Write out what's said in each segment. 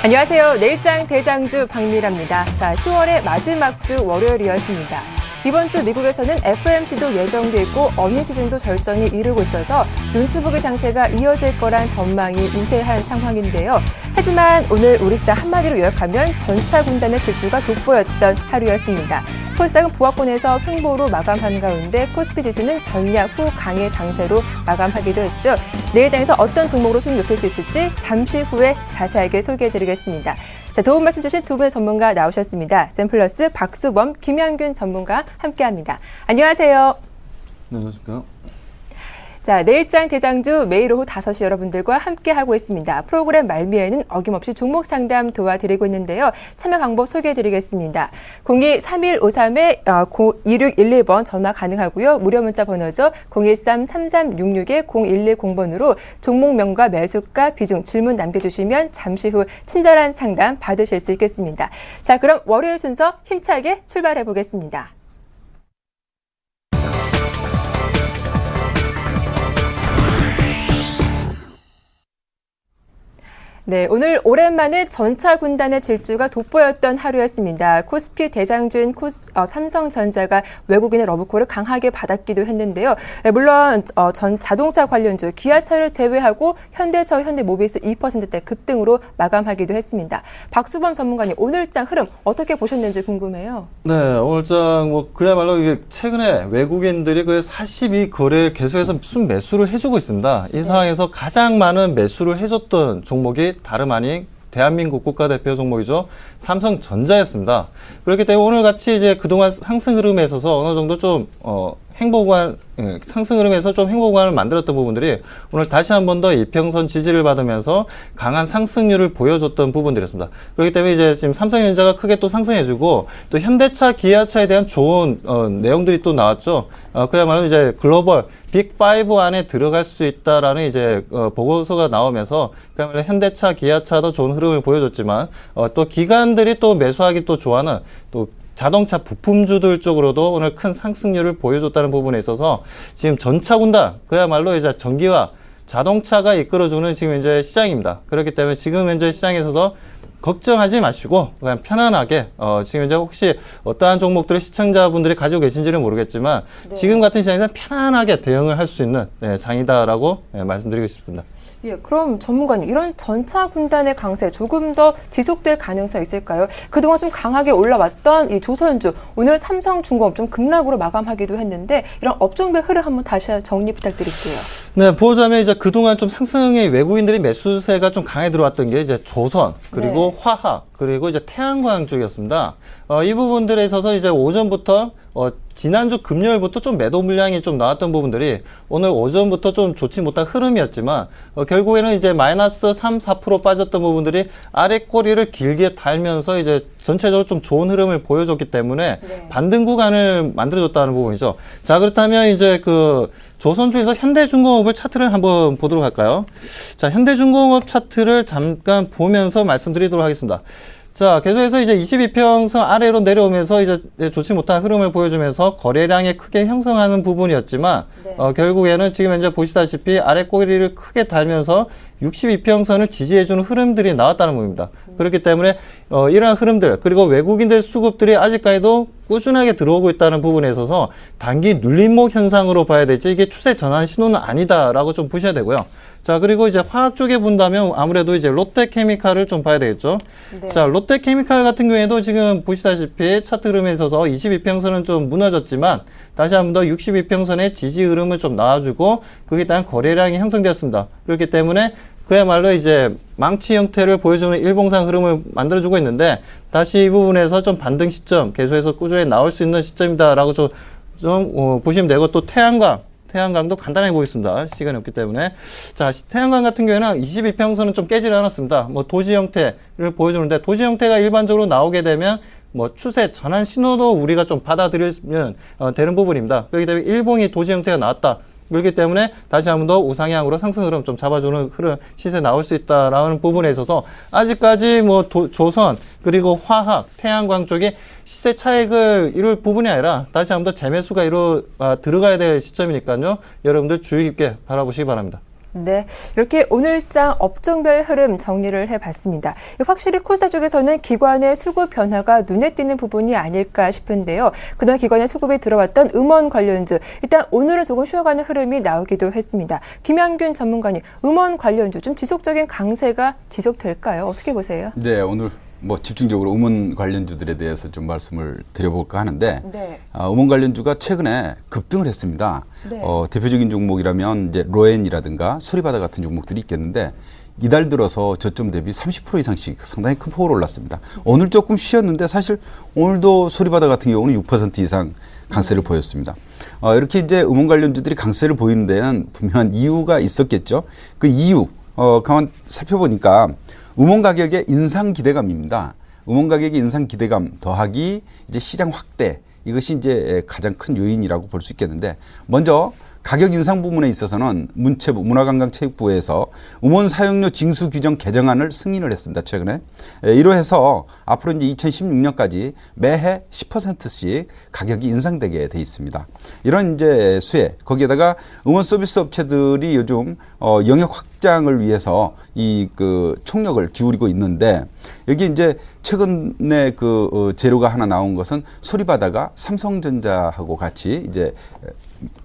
안녕하세요. 내일장 대장주 박미라입니다. 자, 10월의 마지막 주 월요일이었습니다. 이번 주 미국에서는 FOMC도 예정돼 있고 어닝 시즌도 절정에 이르고 있어서 눈치 보기 장세가 이어질 거란 전망이 우세한 상황인데요. 하지만 오늘 우리 시장 한마디로 요약하면 전차 군단의 질주가 돋보였던 하루였습니다. 코스닥은 보합권에서 횡보로 마감한 가운데 코스피 지수는 전략 후 강의 장세로 마감하기도 했죠. 내일장에서 어떤 종목으로 수익 높일 수 있을지 잠시 후에 자세하게 소개해드리겠습니다. 자, 도움 말씀 주신 두 분의 전문가 나오셨습니다. 샘플러스 박수범, 김양균 전문가 함께합니다. 안녕하세요. 네, 안녕하십니까. 자, 내일장 대장주 매일 오후 5시 여러분들과 함께하고 있습니다. 프로그램 말미에는 어김없이 종목 상담 도와드리고 있는데요. 참여 방법 소개해드리겠습니다. 02-3153-2611번 전화 가능하고요. 무료 문자 번호죠. 013-3366-0110번으로 종목명과 매수가, 비중, 질문 남겨주시면 잠시 후 친절한 상담 받으실 수 있겠습니다. 자, 그럼 월요일 순서 힘차게 출발해보겠습니다. 네, 오늘 오랜만에 전차 군단의 질주가 돋보였던 하루였습니다. 코스피 대장주인 삼성전자가 외국인의 러브콜을 강하게 받았기도 했는데요. 네, 물론 전 자동차 관련주 기아차를 제외하고 현대차, 현대모비스 2%대 급등으로 마감하기도 했습니다. 박수범 전문가님, 오늘장 흐름 어떻게 보셨는지 궁금해요. 네, 오늘장 그야말로 이게 최근에 외국인들이 그 42거래를 계속해서 순매수를 해주고 있습니다. 이 상황에서 가장 많은 매수를 해줬던 종목이 다름 아닌 대한민국 국가대표 종목이죠. 삼성전자였습니다. 그렇기 때문에 오늘 같이 이제 그동안 상승 흐름에 있어서 어느 정도 좀, 상승 흐름에서 좀 행보 구간을 만들었던 부분들이 오늘 다시 한 번 더 이평선 지지를 받으면서 강한 상승률을 보여줬던 부분들이었습니다. 그렇기 때문에 이제 지금 삼성전자가 크게 또 상승해주고 또 현대차, 기아차에 대한 좋은 내용들이 또 나왔죠. 그야말로 이제 글로벌 빅5 안에 들어갈 수 있다라는 이제 보고서가 나오면서 그야말로 현대차, 기아차도 좋은 흐름을 보여줬지만 또 기관들이 또 매수하기 또 좋아하는 또 자동차 부품주들 쪽으로도 오늘 큰 상승률을 보여줬다는 부분에 있어서 지금 전차 군단 그야말로 이제 전기와 자동차가 이끌어주는 지금 현재 시장입니다. 그렇기 때문에 지금 현재 시장에 있어서 걱정하지 마시고 그냥 편안하게 지금 이제 혹시 어떠한 종목들을 시청자분들이 가지고 계신지는 모르겠지만 네. 지금 같은 시장에서 편안하게 대응을 할 수 있는 장이다라고 말씀드리고 싶습니다. 예, 그럼 전문가님, 이런 전차 군단의 강세 조금 더 지속될 가능성이 있을까요? 그동안 좀 강하게 올라왔던 이 조선주, 오늘 삼성중공업 좀 급락으로 마감하기도 했는데 이런 업종별 흐름 한번 다시 정리 부탁드릴게요. 네, 보자면 이제 그동안 좀 상승의 외국인들이 매수세가 좀 강하게 들어왔던 게 이제 조선, 그리고 네. 화학, 그리고 이제 태양광 쪽이었습니다. 이 부분들에 있어서 이제 오전부터 지난주 금요일부터 좀 매도 물량이 좀 나왔던 부분들이 오늘 오전부터 좀 좋지 못한 흐름이었지만 결국에는 이제 마이너스 3, 4% 빠졌던 부분들이 아래 꼬리를 길게 달면서 이제 전체적으로 좀 좋은 흐름을 보여줬기 때문에 네. 반등 구간을 만들어줬다는 부분이죠. 자, 그렇다면 이제 조선주에서 현대중공업을 차트를 한번 보도록 할까요? 자, 현대중공업 차트를 잠깐 보면서 말씀드리도록 하겠습니다. 자, 계속해서 이제 22평선 아래로 내려오면서 이제 좋지 못한 흐름을 보여주면서 거래량이 크게 형성하는 부분이었지만, 네. 결국에는 지금 현재 보시다시피 아래 꼬리를 크게 달면서 62평선을 지지해주는 흐름들이 나왔다는 부분입니다. 그렇기 때문에, 이러한 흐름들, 그리고 외국인들 수급들이 아직까지도 꾸준하게 들어오고 있다는 부분에 있어서 단기 눌림목 현상으로 봐야 될지 이게 추세 전환 신호는 아니다라고 좀 보셔야 되고요. 자, 그리고 이제 화학 쪽에 본다면 아무래도 이제 롯데케미칼을 좀 봐야 되겠죠. 네. 자, 롯데케미칼 같은 경우에도 지금 보시다시피 차트 흐름에 있어서 22평선은 좀 무너졌지만 다시 한 번 더 62평선의 지지 흐름을 좀 나와주고 거기에 따른 거래량이 형성되었습니다. 그렇기 때문에 그야말로 이제 망치 형태를 보여주는 일봉상 흐름을 만들어주고 있는데 다시 이 부분에서 좀 반등 시점 계속해서 꾸준히 나올 수 있는 시점이다라고 좀 보시면 되고 또 태양광도 간단하게 보겠습니다. 시간이 없기 때문에. 자, 태양광 같은 경우에는 22평선은 좀 깨지를 않았습니다. 도지 형태를 보여주는데 도지 형태가 일반적으로 나오게 되면 추세 전환 신호도 우리가 좀 받아들이면 되는 부분입니다. 그렇기 때문에 일봉이 도지 형태가 나왔다. 그렇기 때문에 다시 한 번 더 우상향으로 상승 흐름 좀 잡아주는 흐름 시세 나올 수 있다라는 부분에 있어서 아직까지 뭐 조선 그리고 화학, 태양광 쪽에 시세 차익을 이룰 부분이 아니라 다시 한 번 더 재매수가 들어가야 될 시점이니까요. 여러분들 주의 깊게 바라보시기 바랍니다. 네, 이렇게 오늘장 업종별 흐름 정리를 해봤습니다. 확실히 코스닥 쪽에서는 기관의 수급 변화가 눈에 띄는 부분이 아닐까 싶은데요. 그동안 기관의 수급이 들어왔던 음원 관련주, 일단 오늘은 조금 쉬어가는 흐름이 나오기도 했습니다. 김양균 전문가님, 음원 관련주 좀 지속적인 강세가 지속될까요? 어떻게 보세요? 네, 오늘 뭐 집중적으로 음원 관련주들에 대해서 좀 말씀을 드려볼까 하는데 네. 음원 관련주가 최근에 급등을 했습니다. 네. 대표적인 종목이라면 이제 로엔이라든가 소리바다 같은 종목들이 있겠는데 이달 들어서 저점 대비 30% 이상씩 상당히 큰 폭으로 올랐습니다. 오늘 조금 쉬었는데 사실 오늘도 소리바다 같은 경우는 6% 이상 강세를 보였습니다. 이렇게 이제 음원 관련주들이 강세를 보이는 데는 분명한 이유가 있었겠죠. 그 이유 가만 살펴보니까 음원 가격의 인상 기대감입니다. 음원 가격의 인상 기대감 더하기 이제 시장 확대, 이것이 이제 가장 큰 요인이라고 볼 수 있겠는데, 먼저 가격 인상 부분에 있어서는 문체부, 문화관광체육부에서 음원 사용료 징수 규정 개정안을 승인을 했습니다. 최근에. 이로해서 앞으로 이제 2016년까지 매해 10%씩 가격이 인상되게 돼 있습니다. 이런 이제 수혜, 거기에다가 음원 서비스 업체들이 요즘 영역 확장을 위해서 이 총력을 기울이고 있는데, 여기 이제 최근에 재료가 하나 나온 것은 소리바다가 삼성전자하고 같이 이제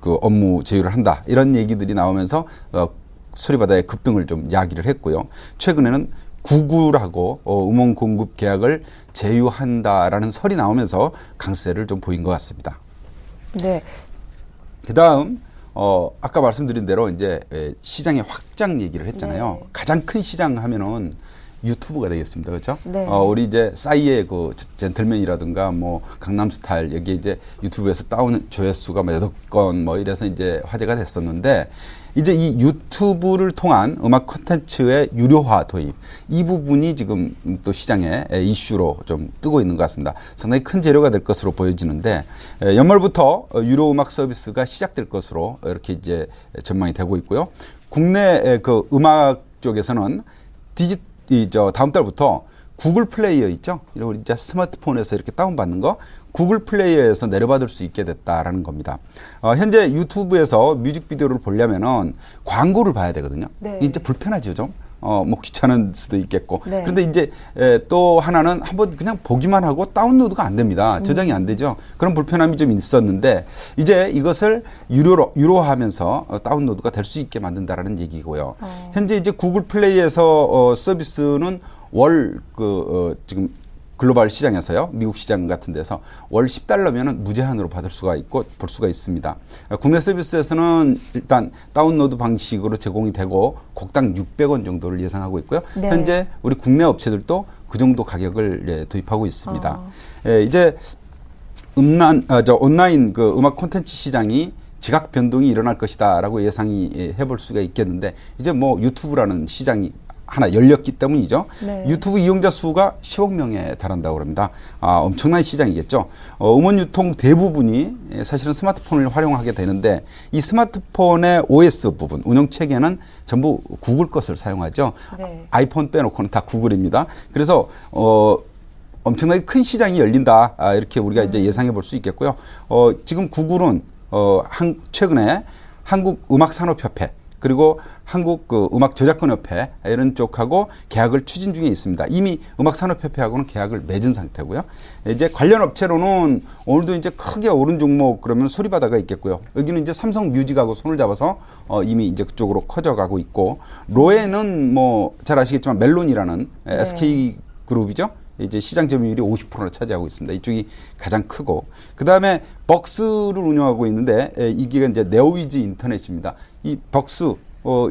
업무 제휴를 한다, 이런 얘기들이 나오면서 소리바다의 급등을 좀 야기를 했고요. 최근에는 구글하고 음원 공급 계약을 제휴한다라는 설이 나오면서 강세를 좀 보인 것 같습니다. 네. 그다음 아까 말씀드린 대로 이제 시장의 확장 얘기를 했잖아요. 네. 가장 큰 시장 하면은 유튜브가 되겠습니다. 그렇죠? 네. 우리 이제 싸이의 젠틀맨이라든가 뭐 강남스타일, 여기 이제 유튜브에서 다운 조회수가 몇 건 뭐 이래서 이제 화제가 됐었는데, 이제 이 유튜브를 통한 음악 콘텐츠의 유료화 도입, 이 부분이 지금 또 시장의 이슈로 좀 뜨고 있는 것 같습니다. 상당히 큰 재료가 될 것으로 보여지는데, 연말부터 유료 음악 서비스가 시작될 것으로 이렇게 이제 전망이 되고 있고요. 국내 음악 쪽에서는 다음 달부터 구글 플레이어 있죠? 이런 이제 스마트폰에서 이렇게 다운받는 거, 구글 플레이어에서 내려받을 수 있게 됐다라는 겁니다. 현재 유튜브에서 뮤직비디오를 보려면은 광고를 봐야 되거든요. 네. 이제 불편하죠, 좀. 뭐 귀찮은 수도 있겠고. 네. 그런데 이제 또 하나는 한번 그냥 보기만 하고 다운로드가 안 됩니다. 저장이 안 되죠. 그런 불편함이 좀 있었는데, 이제 이것을 유료화하면서 다운로드가 될 수 있게 만든다라는 얘기고요. 현재 이제 구글 플레이에서 서비스는 월 지금 글로벌 시장에서요, 미국 시장 같은 데서 월 $10면은 무제한으로 받을 수가 있고 볼 수가 있습니다. 국내 서비스에서는 일단 다운로드 방식으로 제공이 되고 곡당 600원 정도를 예상하고 있고요. 네. 현재 우리 국내 업체들도 그 정도 가격을 도입하고 있습니다. 이제 온라인 음악 콘텐츠 시장이 지각 변동이 일어날 것이다라고 예상이 해볼 수가 있겠는데, 이제 뭐 유튜브라는 시장이 하나 열렸기 때문이죠. 네. 유튜브 이용자 수가 10억 명에 달한다고 합니다. 엄청난 시장이겠죠. 음원 유통 대부분이 사실은 스마트폰을 활용하게 되는데, 이 스마트폰의 OS 부분, 운영 체계는 전부 구글 것을 사용하죠. 네. 아이폰 빼놓고는 다 구글입니다. 그래서 엄청나게 큰 시장이 열린다, 이렇게 우리가 이제 예상해 볼 수 있겠고요. 지금 구글은 최근에 한국음악산업협회, 그리고 한국음악저작권협회, 이런 쪽하고 계약을 추진 중에 있습니다. 이미 음악산업협회하고는 계약을 맺은 상태고요. 이제 관련 업체로는 오늘도 이제 크게 오른 종목 그러면 소리바다가 있겠고요. 여기는 이제 삼성뮤직하고 손을 잡아서 이미 이제 그쪽으로 커져가고 있고, 로에는 뭐 잘 아시겠지만 멜론이라는 네. SK 그룹이죠. 이제 시장 점유율이 50%를 차지하고 있습니다. 이쪽이 가장 크고, 그 다음에 벅스를 운영하고 있는데, 이게 이제 네오위즈 인터넷입니다. 이 벅스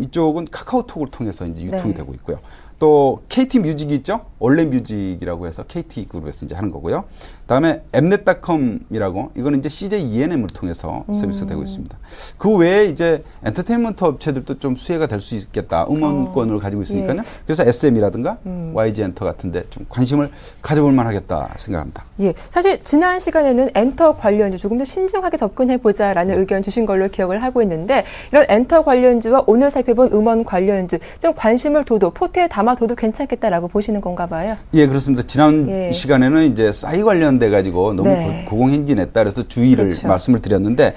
이쪽은 카카오톡을 통해서 이제 유통이 네. 되고 있고요. 또 KT 뮤직이 있죠. 원래 뮤직이라고 해서 KT 그룹에서 이제 하는 거고요. 그다음에 엠넷닷컴이라고 이거는 이제 CJ ENM을 통해서 서비스되고 있습니다. 그 외에 이제 엔터테인먼트 업체들도 좀 수혜가 될 수 있겠다. 음원권을 가지고 있으니까요. 예. 그래서 SM이라든가 YG 엔터 같은데 좀 관심을 가져볼 만하겠다 생각합니다. 예, 사실 지난 시간에는 엔터 관련주 조금 더 신중하게 접근해보자라는 의견 주신 걸로 기억을 하고 있는데 이런 엔터 관련주와 오늘 살펴본 음원 관련주 좀 관심을 둬도 포트에 담아둬도 괜찮겠다라고 보시는 건가 봐요. 예, 그렇습니다. 지난 시간에는 이제 싸이 관련돼 가지고 너무 고공행진했다 그래서 주의를 그렇죠. 말씀을 드렸는데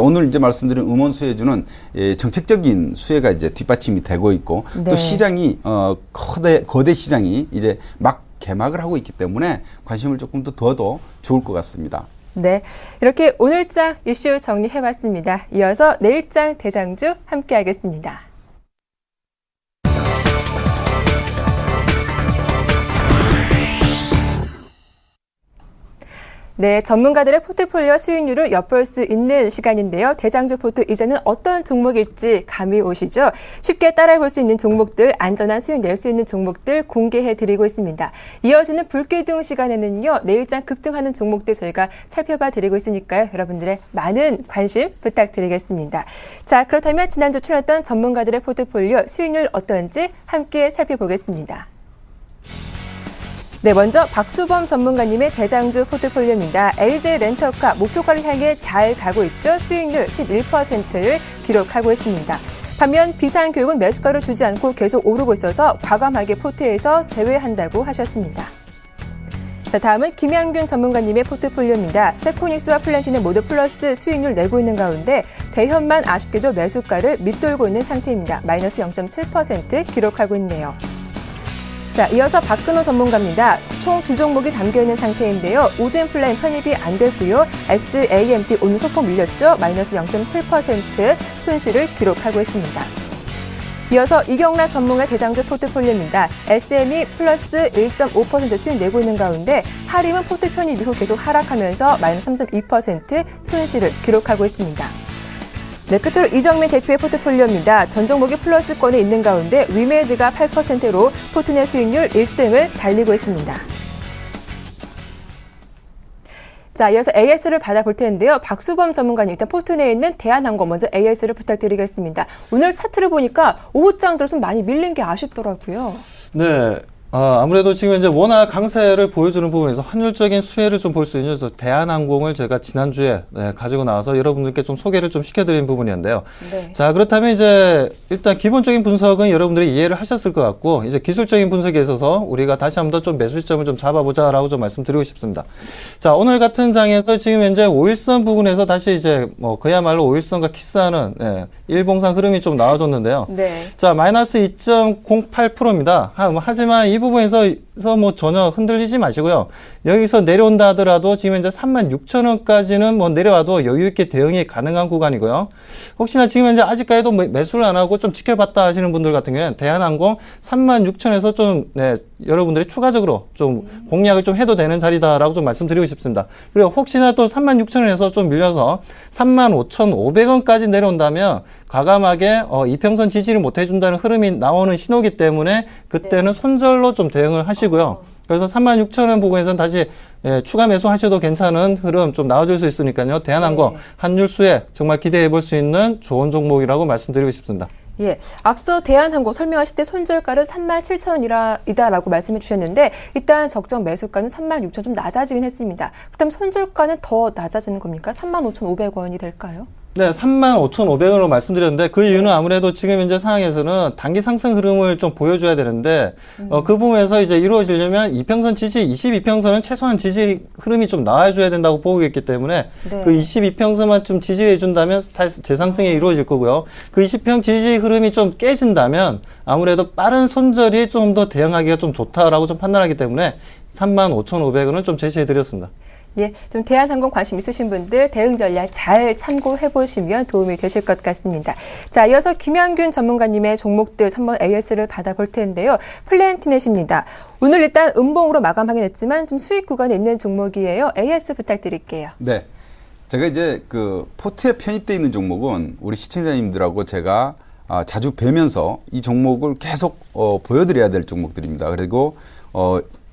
오늘 이제 말씀드린 음원 수혜주는 정책적인 수혜가 이제 뒷받침이 되고 있고 또 시장이 거대 시장이 이제 막 개막을 하고 있기 때문에 관심을 조금 더 둬도 좋을 것 같습니다. 네, 이렇게 오늘장 이슈 정리해봤습니다. 이어서 내일장 대장주 함께하겠습니다. 네, 전문가들의 포트폴리오 수익률을 엿볼 수 있는 시간인데요. 대장주 포트 이제는 어떤 종목일지 감이 오시죠? 쉽게 따라해볼 수 있는 종목들, 안전한 수익 낼 수 있는 종목들 공개해드리고 있습니다. 이어지는 불기둥 시간에는요. 내일장 급등하는 종목들 저희가 살펴봐드리고 있으니까요. 여러분들의 많은 관심 부탁드리겠습니다. 자, 그렇다면 지난주 출연했던 전문가들의 포트폴리오 수익률 어떤지 함께 살펴보겠습니다. 네, 먼저 박수범 전문가님의 대장주 포트폴리오입니다. LG 렌터카 목표가를 향해 잘 가고 있죠. 수익률 11%를 기록하고 있습니다. 반면 비상교육은 매수가를 주지 않고 계속 오르고 있어서 과감하게 포트에서 제외한다고 하셨습니다. 자, 다음은 김양균 전문가님의 포트폴리오입니다. 세코닉스와 플랜티는 모두 플러스 수익률 내고 있는 가운데 대현만 아쉽게도 매수가를 밑돌고 있는 상태입니다. 마이너스 0.7% 기록하고 있네요. 자, 이어서 박근호 전문가입니다. 총 2종목이 담겨있는 상태인데요. 우진플랜 편입이 안 됐고요. SAMT 오늘 소폭 밀렸죠. 마이너스 0.7% 손실을 기록하고 있습니다. 이어서 이경락 전문가 대장주 포트폴리오입니다. SM이 플러스 1.5% 수익 내고 있는 가운데 하림은 포트 편입 이후 계속 하락하면서 마이너스 3.2% 손실을 기록하고 있습니다. 네, 끝으로 이정민 대표의 포트폴리오입니다. 전 종목이 플러스권에 있는 가운데 위메드가 8%로 포트 내 수익률 1등을 달리고 있습니다. 자, 이어서 AS를 받아볼 텐데요. 박수범 전문가님, 일단 포트 내에 있는 대한항공 먼저 AS를 부탁드리겠습니다. 오늘 차트를 보니까 오후장 들어서 많이 밀린 게 아쉽더라고요. 네. 아무래도 지금 이제 워낙 강세를 보여주는 부분에서 환율적인 수혜를 좀 볼 수 있는 대한항공을 제가 지난주에 가지고 나와서 여러분들께 좀 소개를 좀 시켜드린 부분이었는데요. 네. 자, 그렇다면 이제 일단 기본적인 분석은 여러분들이 이해를 하셨을 것 같고 이제 기술적인 분석에 있어서 우리가 다시 한번 더 좀 매수 시점을 좀 잡아보자라고 좀 말씀드리고 싶습니다. 자, 오늘 같은 장에서 지금 현재 5일선 부분에서 다시 이제 뭐 그야말로 5일선과 키스하는 일봉상 흐름이 좀 나와줬는데요. 네. 자, 마이너스 2.08%입니다. 하지만 이 부분에서 뭐 전혀 흔들리지 마시고요. 여기서 내려온다 하더라도 지금 이제 36,000원까지는 뭐 내려와도 여유 있게 대응이 가능한 구간이고요. 혹시나 지금 현재 아직까지도 매수를 안 하고 좀 지켜봤다 하시는 분들 같은 경우에는 대한항공 36,000원에서 좀 여러분들이 추가적으로 좀 공략을 좀 해도 되는 자리다라고 좀 말씀드리고 싶습니다. 그리고 혹시나 또 36,000원에서 좀 밀려서 35,500원까지 내려온다면 과감하게 이평선 지지를 못 해준다는 흐름이 나오는 신호기 때문에 그때는 손절로 좀 대응을 하시고요. 그래서 36,000원 부근에서는 다시 추가 매수하셔도 괜찮은 흐름 좀 나와줄 수 있으니까요. 대한항공 환율 수혜 정말 기대해 볼 수 있는 좋은 종목이라고 말씀드리고 싶습니다. 예, 앞서 대한항공 설명하실 때 손절가는 37,000원이다라고 말씀해 주셨는데 일단 적정 매수가는 36,000원 좀 낮아지긴 했습니다. 그다음 손절가는 더 낮아지는 겁니까? 35,500원이 될까요? 네, 35,500원으로 말씀드렸는데 그 이유는 아무래도 지금 현재 상황에서는 단기 상승 흐름을 좀 보여줘야 되는데 그 부분에서 이제 이루어지려면 이평선 지지, 22평선은 최소한 지지 흐름이 좀 나와줘야 된다고 보고 있기 때문에 그 22평선만 좀 지지해 준다면 재상승이 이루어질 거고요. 그 20평 지지 흐름이 좀 깨진다면 아무래도 빠른 손절이 좀 더 대응하기가 좀 좋다라고 좀 판단하기 때문에 35,500원을 좀 제시해 드렸습니다. 예, 좀 대한항공 관심 있으신 분들 대응 전략 잘 참고해 보시면 도움이 되실 것 같습니다. 자, 이어서 김양균 전문가님의 종목들 한번 AS를 받아볼 텐데요. 플랜티넷입니다. 오늘 일단 음봉으로 마감하긴 했지만 좀 수익 구간에 있는 종목이에요. AS 부탁드릴게요. 네. 제가 이제 그 포트에 편입되어 있는 종목은 우리 시청자님들하고 제가 자주 뵈면서 이 종목을 계속 보여드려야 될 종목들입니다. 그리고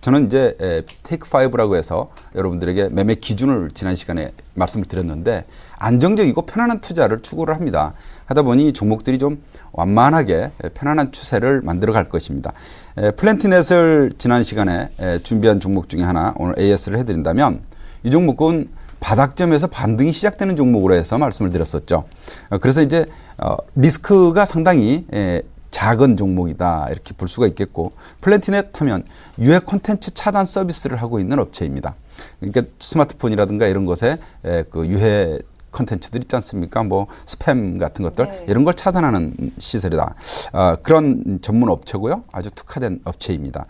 저는 이제 테이크 5라고 해서 여러분들에게 매매 기준을 지난 시간에 말씀을 드렸는데 안정적이고 편안한 투자를 추구를 합니다. 하다 보니 종목들이 좀 완만하게 편안한 추세를 만들어 갈 것입니다. 플랜티넷을 지난 시간에 준비한 종목 중에 하나 오늘 AS를 해드린다면 이 종목은 바닥점에서 반등이 시작되는 종목으로 해서 말씀을 드렸었죠. 그래서 이제 리스크가 상당히 작은 종목이다 이렇게 볼 수가 있겠고 플랜티넷 하면 유해 콘텐츠 차단 서비스를 하고 있는 업체입니다. 그러니까 스마트폰이라든가 이런 것에 그 유해 콘텐츠들 있지 않습니까? 뭐 스팸 같은 것들 네. 이런 걸 차단하는 시설이다. 그런 전문 업체고요. 아주 특화된 업체입니다.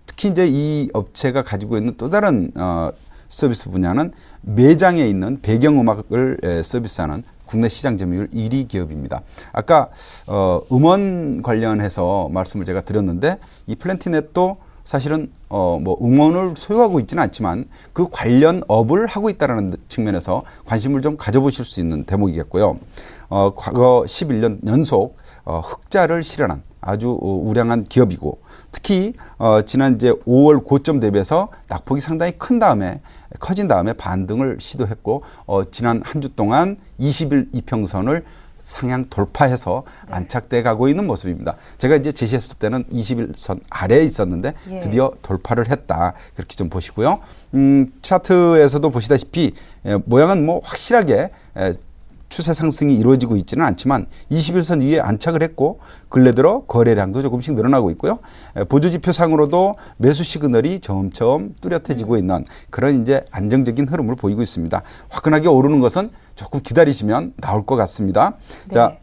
특히 이제 이 업체가 가지고 있는 또 다른 서비스 분야는 매장에 있는 배경음악을 서비스하는 국내 시장 점유율 1위 기업입니다. 아까 음원 관련해서 말씀을 제가 드렸는데 이 플랜티넷도 사실은 뭐 음원을 소유하고 있지는 않지만 그 관련 업을 하고 있다는 측면에서 관심을 좀 가져보실 수 있는 대목이겠고요. 과거 11년 연속 흑자를 실현한 아주 우량한 기업이고 특히 지난 이제 5월 고점 대비해서 낙폭이 상당히 커진 다음에 반등을 시도했고 지난 한 주 동안 20일 이평선을 상향 돌파해서 안착돼 가고 있는 모습입니다. 제가 이제 제시했을 때는 21선 아래에 있었는데 드디어 돌파를 했다. 그렇게 좀 보시고요. 차트에서도 보시다시피 모양은 뭐 확실하게 추세 상승이 이루어지고 있지는 않지만 21선 위에 안착을 했고 근래 들어 거래량도 조금씩 늘어나고 있고요. 보조지표상으로도 매수 시그널이 점점 뚜렷해지고 있는 그런 이제 안정적인 흐름을 보이고 있습니다. 화끈하게 오르는 것은 조금 기다리시면 나올 것 같습니다. 네. 자,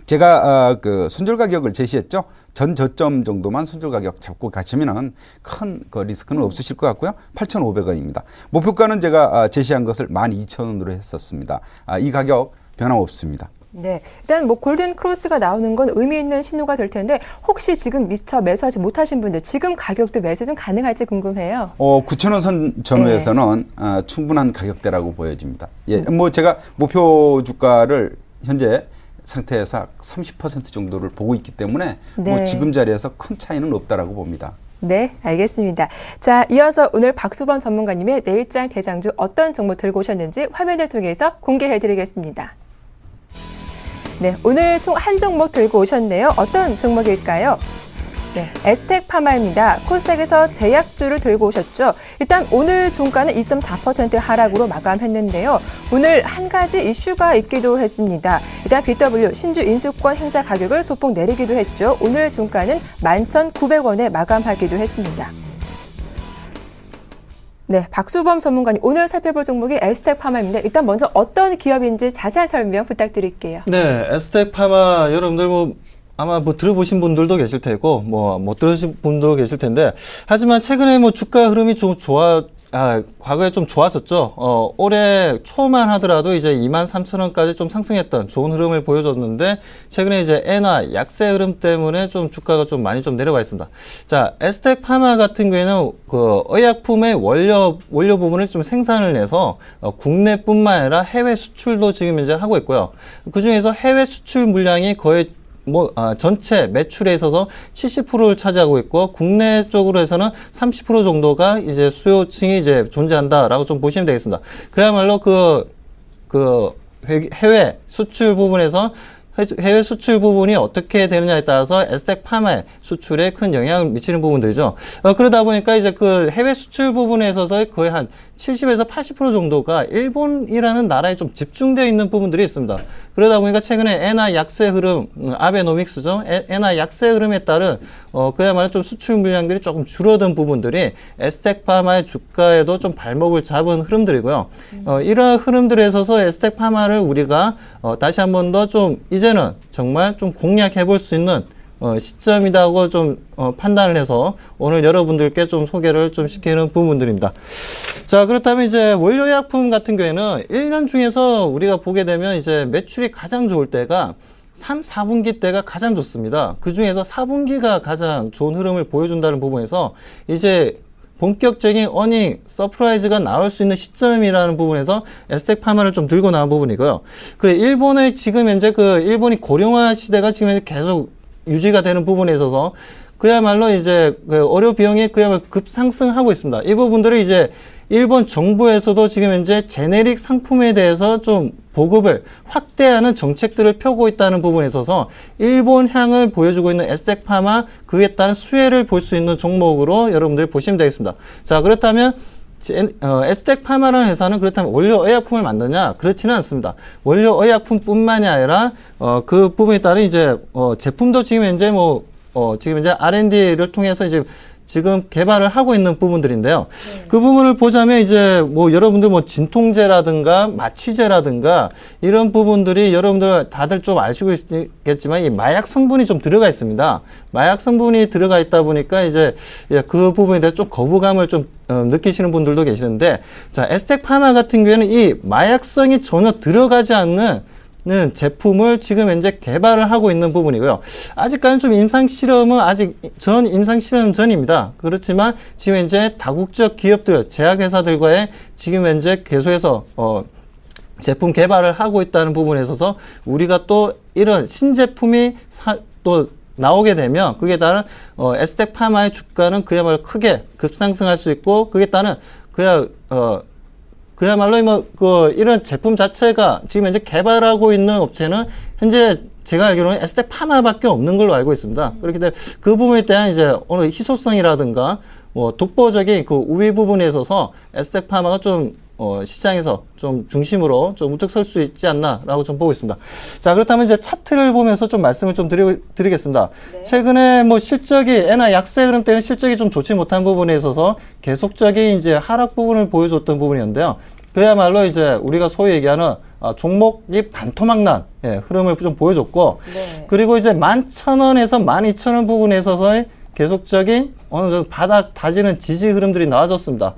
제가 그 손절 가격을 제시했죠. 전 저점 정도만 손절 가격 잡고 가시면은 큰 그 리스크는 없으실 것 같고요. 8,500원입니다. 목표가는 제가 제시한 것을 12,000원으로 했었습니다. 이 가격 변함없습니다. 네, 일단 뭐 골든 크로스가 나오는 건 의미 있는 신호가 될 텐데 혹시 지금 미처 매수하지 못하신 분들 지금 가격도 매수 좀 가능할지 궁금해요. 9,000원 선 전후에서는 충분한 가격대라고 보여집니다. 예, 뭐 제가 목표 주가를 현재 상태에서 30% 정도를 보고 있기 때문에 네. 뭐 지금 자리에서 큰 차이는 없다라고 봅니다. 네, 알겠습니다. 자, 이어서 오늘 박수범 전문가님의 내일장 대장주 어떤 종목 들고 오셨는지 화면을 통해서 공개해드리겠습니다. 네, 오늘 총 한 종목 들고 오셨네요. 어떤 종목일까요? 네, 에스텍 파마입니다. 코스닥에서 제약주를 들고 오셨죠. 일단 오늘 종가는 2.4% 하락으로 마감했는데요. 오늘 한 가지 이슈가 있기도 했습니다. 일단 BW 신주 인수권 행사 가격을 소폭 내리기도 했죠. 오늘 종가는 11,900원에 마감하기도 했습니다. 네, 박수범 전문가님 오늘 살펴볼 종목이 에스텍 파마입니다. 일단 먼저 어떤 기업인지 자세한 설명 부탁드릴게요. 네, 에스텍 파마 여러분들 뭐 아마 뭐 들어보신 분들도 계실 테고 뭐 못 들으신 분도 계실 텐데 하지만 최근에 뭐 주가 흐름이 좀 과거에 좀 좋았었죠. 올해 초만 하더라도 이제 23,000원까지 좀 상승했던 좋은 흐름을 보여줬는데 최근에 이제 엔화 약세 흐름 때문에 좀 주가가 좀 많이 좀 내려가 있습니다. 자, 에스텍 파마 같은 경우에는 그 의약품의 원료 부분을 좀 생산을 해서 국내뿐만 아니라 해외 수출도 지금 이제 하고 있고요. 그 중에서 해외 수출 물량이 거의 전체 매출에 있어서 70%를 차지하고 있고, 국내 쪽으로 해서는 30% 정도가 이제 수요층이 이제 존재한다라고 좀 보시면 되겠습니다. 그야말로 해외 수출 부분에서 해외 수출 부분이 어떻게 되느냐에 따라서 에스텍 파마의 수출에 큰 영향을 미치는 부분들이죠. 그러다 보니까 이제 그 해외 수출 부분에 있어서 거의 한 70에서 80% 정도가 일본이라는 나라에 좀 집중되어 있는 부분들이 있습니다. 그러다 보니까 최근에 엔화 약세 흐름, 아베노믹스죠. 엔화 약세 흐름에 따른 그야말로 좀 수출 물량들이 조금 줄어든 부분들이 에스텍 파마의 주가에도 좀 발목을 잡은 흐름들이고요. 이러한 흐름들에 있어서 에스텍 파마를 우리가 다시 한 번 더 좀 이제는 정말 좀 공략해 볼 수 있는 시점이라고 좀 판단을 해서 오늘 여러분들께 좀 소개를 좀 시키는 부분들입니다. 자, 그렇다면 이제 원료의약품 같은 경우에는 1년 중에서 우리가 보게 되면 이제 매출이 가장 좋을 때가 3, 4분기 때가 가장 좋습니다. 그 중에서 4분기가 가장 좋은 흐름을 보여준다는 부분에서 이제 본격적인 어닝 서프라이즈가 나올 수 있는 시점이라는 부분에서 에스텍 파마를 좀 들고 나온 부분이고요. 그래 일본의 지금 현재 그 일본이 고령화 시대가 지금 계속 유지가 되는 부분에 있어서 그야말로 이제 그 의료 비용이 그야말로 급상승하고 있습니다. 이 부분들을 이제 일본 정부에서도 지금 현재 제네릭 상품에 대해서 좀 보급을 확대하는 정책들을 펴고 있다는 부분에 있어서 일본향을 보여주고 있는 에스텍 파마 그에 따른 수혜를 볼 수 있는 종목으로 여러분들이 보시면 되겠습니다. 자, 그렇다면 에스텍 파마라는 회사는 그렇다면 원료 의약품을 만드냐? 그렇지는 않습니다. 원료 의약품뿐만이 아니라 그 부분에 따른 이제 제품도 지금 현재 지금 이제 R&D를 통해서 이제 지금 개발을 하고 있는 부분들인데요. 네. 그 부분을 보자면 이제 여러분들 진통제라든가 마취제라든가 이런 부분들이 여러분들 다들 좀 아시고 있겠지만 이 마약 성분이 좀 들어가 있습니다. 마약 성분이 들어가 있다 보니까 이제 그 부분에 대해서 좀 거부감을 좀 느끼시는 분들도 계시는데, 자, 에스텍 파마 같은 경우에는 이 마약성이 전혀 들어가지 않는 제품을 지금 현재 개발을 하고 있는 부분이고요. 아직까지는 좀 임상실험은 아직 임상실험 전입니다. 그렇지만 지금 현재 다국적 기업들, 제약회사들과의 지금 현재 계속해서 제품 개발을 하고 있다는 부분에 있어서 우리가 또 이런 신제품이 또 나오게 되면 그에 따른 에스텍 파마의 주가는 그야말로 크게 급상승할 수 있고, 그에 따른 그야말로 이런 제품 자체가 지금 현재 개발하고 있는 업체는 현재 제가 알기로는 에스텍 파마밖에 없는 걸로 알고 있습니다. 그렇기 때문에 그 부분에 대한 이제 어느 희소성이라든가 독보적인 그 우위 부분에 있어서 에스텍 파마가 좀 시장에서 좀 중심으로 좀 우뚝 설 수 있지 않나라고 좀 보고 있습니다. 자, 그렇다면 이제 차트를 보면서 좀 말씀을 좀 드리겠습니다. 네. 최근에 실적이 엔화 약세 흐름 때문에 실적이 좀 좋지 못한 부분에 있어서 계속적인 이제 하락 부분을 보여줬던 부분이었는데요. 그야말로 이제 우리가 소위 얘기하는 종목이 반토막난 흐름을 좀 보여줬고, 네. 그리고 이제 11,000원에서 12,000원 부분에 있어서의 계속적인 어느 정도 바닥 다지는 지지 흐름들이 나와줬습니다.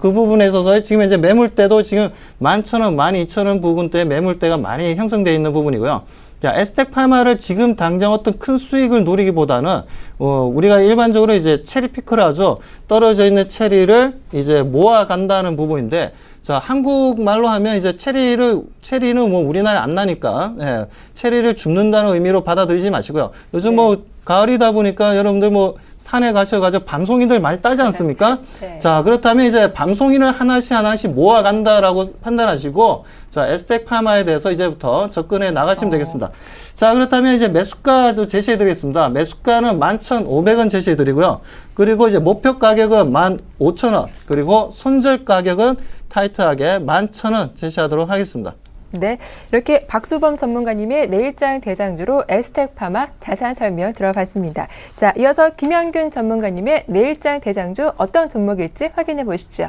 그 부분에 있어서 지금 이제 매물대도 지금 11,000원, 12,000원 부분대에 매물대가 많이 형성되어 있는 부분이고요. 자, 에스텍 파마를 지금 당장 어떤 큰 수익을 노리기보다는 우리가 일반적으로 이제 체리 피크를 하죠. 떨어져 있는 체리를 이제 모아간다는 부분인데, 자, 한국말로 하면 이제 체리는 우리나라에 안 나니까, 체리를 줍는다는 의미로 받아들이지 마시고요. 요즘 가을이다 보니까 여러분들 산에 가셔가지고 밤송이들 많이 따지 않습니까? 네. 자, 그렇다면 이제 밤송이를 하나씩 모아간다라고 판단하시고, 자, 에스텍 파마에 대해서 이제부터 접근해 나가시면 되겠습니다. 자, 그렇다면 이제 매수가 제시해 드리겠습니다. 매수가는 11,500원 제시해 드리고요. 그리고 이제 목표 가격은 15,000원, 그리고 손절 가격은 타이트하게 11,000원 제시하도록 하겠습니다. 네, 이렇게 박수범 전문가님의 내일장 대장주로 에스텍 파마 자세한 설명 들어봤습니다. 자, 이어서 김현균 전문가님의 내일장 대장주 어떤 종목일지 확인해 보시죠.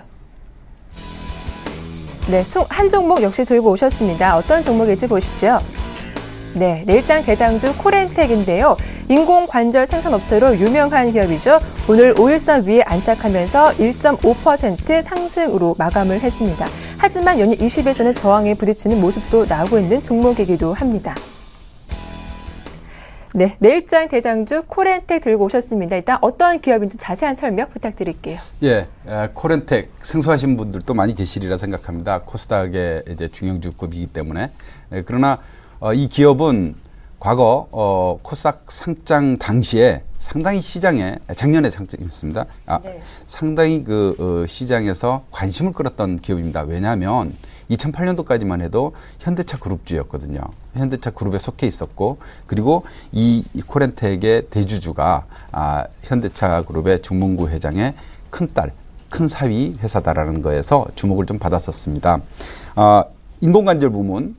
네, 총 한 종목 역시 들고 오셨습니다. 어떤 종목일지 보시죠. 네, 내일장 대장주 코렌텍인데요. 인공관절 생산업체로 유명한 기업이죠. 오늘 5일선 위에 안착하면서 1.5% 상승으로 마감을 했습니다. 하지만 연일 20에서는 저항에 부딪히는 모습도 나오고 있는 종목이기도 합니다. 네, 내일장 대장주 코렌텍 들고 오셨습니다. 일단 어떤 기업인지 자세한 설명 부탁드릴게요. 예, 코렌텍 생소하신 분들도 많이 계시리라 생각합니다. 코스닥의 이제 중형주급이기 때문에. 그러나 이 기업은 과거 코스닥 상장 당시에 상당히 시장에 작년에 상장했습니다. 네. 상당히 시장에서 관심을 끌었던 기업입니다. 왜냐하면 2008년도까지만 해도 현대차 그룹주였거든요. 현대차 그룹에 속해 있었고, 그리고 이 코렌텍의 대주주가 현대차 그룹의 정몽구 회장의 큰딸, 큰 사위 회사다라는 거에서 주목을 좀 받았었습니다. 인공관절 부문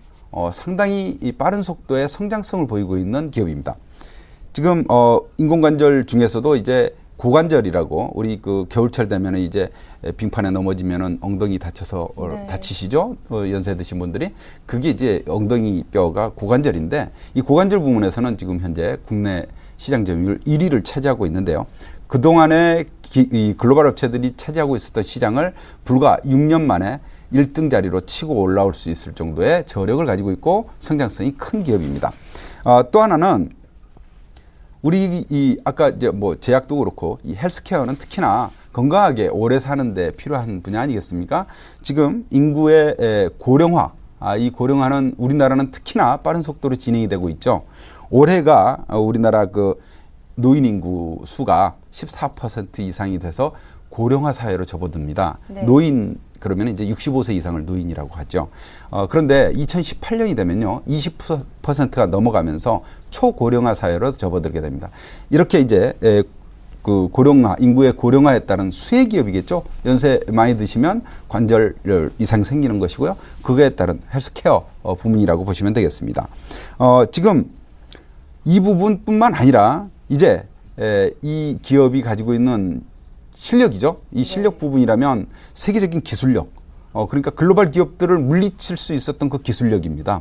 상당히 빠른 속도의 성장성을 보이고 있는 기업입니다. 지금 인공관절 중에서도 이제 고관절이라고, 우리 겨울철 되면은 이제 빙판에 넘어지면은 엉덩이 다쳐서 네. 다치시죠? 연세 드신 분들이. 그게 이제 엉덩이 뼈가 고관절인데, 이 고관절 부문에서는 지금 현재 국내 시장 점유율 1위를 차지하고 있는데요. 그동안에 이 글로벌 업체들이 차지하고 있었던 시장을 불과 6년 만에 1등 자리로 치고 올라올 수 있을 정도의 저력을 가지고 있고 성장성이 큰 기업입니다. 또 하나는 우리 아까 이제 제약도 그렇고 이 헬스케어는 특히나 건강하게 오래 사는데 필요한 분야 아니겠습니까? 지금 인구의 고령화, 이 고령화는 우리나라는 특히나 빠른 속도로 진행이 되고 있죠. 올해가 우리나라 그 노인 인구 수가 14% 이상이 돼서 고령화 사회로 접어듭니다. 네. 노인 그러면 이제 65세 이상을 노인이라고 하죠. 그런데 2018년이 되면요, 20%가 넘어가면서 초고령화 사회로 접어들게 됩니다. 이렇게 이제 그 고령화, 인구의 고령화에 따른 수혜 기업이겠죠. 연세 많이 드시면 관절 이상 생기는 것이고요. 그거에 따른 헬스케어 부문이라고 보시면 되겠습니다. 지금 이 부분뿐만 아니라 이제 이 기업이 가지고 있는 실력이죠. 이 실력 부분이라면 세계적인 기술력, 그러니까 글로벌 기업들을 물리칠 수 있었던 그 기술력입니다.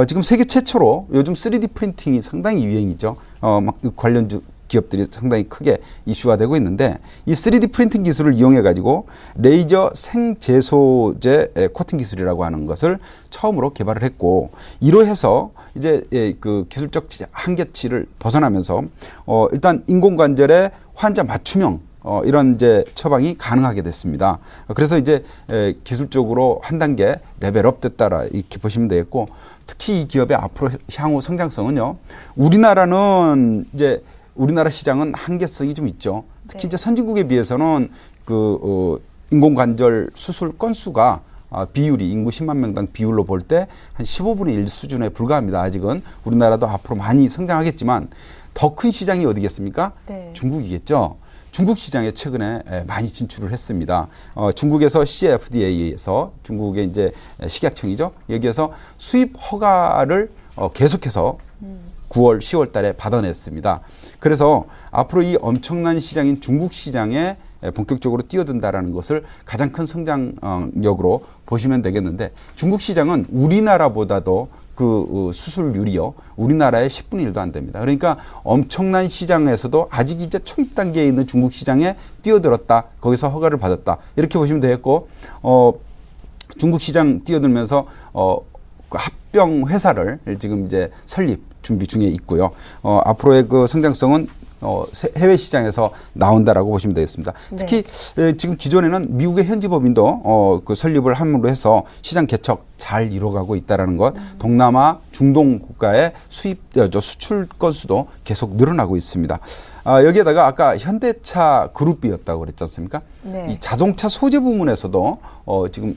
지금 세계 최초로 요즘 3D 프린팅이 상당히 유행이죠. 막 관련 기업들이 상당히 크게 이슈가 되고 있는데, 이 3D 프린팅 기술을 이용해 가지고 레이저 생재소재 코팅 기술이라고 하는 것을 처음으로 개발을 했고, 이로 해서 이제 그 기술적 한계치를 벗어나면서 일단 인공관절의 환자 맞춤형 이런 이제 처방이 가능하게 됐습니다. 그래서 이제 기술적으로 한 단계 레벨업 됐다라 이렇게 보시면 되겠고, 특히 이 기업의 앞으로 향후 성장성은요, 우리나라는 이제 우리나라 시장은 한계성이 좀 있죠. 특히 이제 선진국에 비해서는 그 인공관절 수술 건수가 비율이 인구 10만 명당 비율로 볼 때 한 15분의 1 수준에 불과합니다. 아직은 우리나라도 앞으로 많이 성장하겠지만 더 큰 시장이 어디겠습니까? 네. 중국이겠죠. 중국 시장에 최근에 많이 진출을 했습니다. 중국에서 CFDA에서 중국의 이제 식약청이죠. 여기에서 수입 허가를 계속해서 9월, 10월 달에 받아냈습니다. 그래서 앞으로 이 엄청난 시장인 중국 시장에 본격적으로 뛰어든다라는 것을 가장 큰 성장력으로 보시면 되겠는데, 중국 시장은 우리나라보다도 그 수술률이요, 우리나라의 10분의 1도 안 됩니다. 그러니까 엄청난 시장에서도 아직 이제 초입 단계에 있는 중국 시장에 뛰어들었다, 거기서 허가를 받았다, 이렇게 보시면 되겠고, 중국 시장 뛰어들면서 그 합병 회사를 지금 이제 설립 준비 중에 있고요. 앞으로의 그 성장성은 해외 시장에서 나온다라고 보시면 되겠습니다. 특히 지금 기존에는 미국의 현지 법인도 그 설립을 함으로 해서 시장 개척 잘 이루어가고 있다라는 것, 동남아, 중동 국가의 수출 건수도 계속 늘어나고 있습니다. 여기에다가 아까 현대차 그룹이었다고 그랬지 않습니까? 네. 이 자동차 소재 부문에서도 지금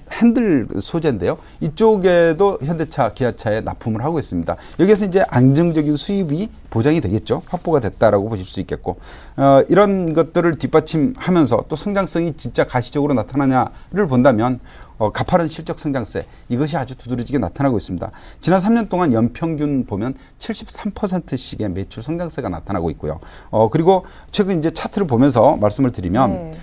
핸들 소재인데요. 이쪽에도 현대차, 기아차에 납품을 하고 있습니다. 여기에서 이제 안정적인 수입이 보장이 되겠죠. 확보가 됐다라고 보실 수 있겠고, 이런 것들을 뒷받침하면서 또 성장성이 진짜 가시적으로 나타나냐를 본다면 가파른 실적 성장세, 이것이 아주 두드러지게 나타나고 있습니다. 지난 3년 동안 연평균 보면 73%씩의 매출 성장세가 나타나고 있고요. 그리고 최근 이제 차트를 보면서 말씀을 드리면,